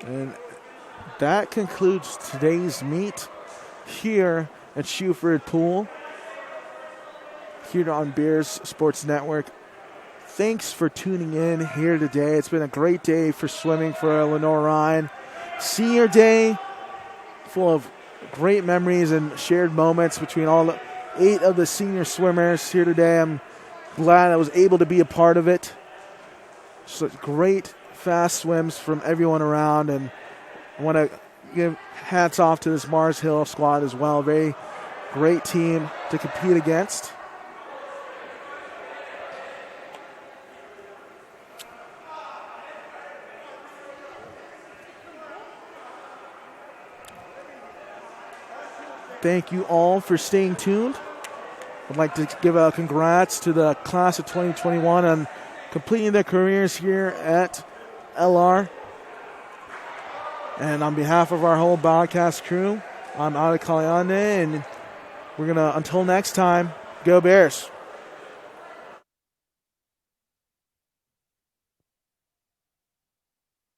And that concludes today's meet here at Shuford Pool, here on Bears Sports Network. Thanks for tuning in here today. It's been a great day for swimming for Lenoir-Rhyne. Senior day, full of great memories and shared moments between all 8 of the senior swimmers here today. I'm glad I was able to be a part of it. Just great fast swims from everyone around, and I want to give hats off to this Mars Hill squad as well. Very great team to compete against. Thank you all for staying tuned. I'd like to give a congrats to the class of 2021 on completing their careers here at LR. And on behalf of our whole broadcast crew, I'm Ada Kaliane, and we're going to, until next time, go Bears.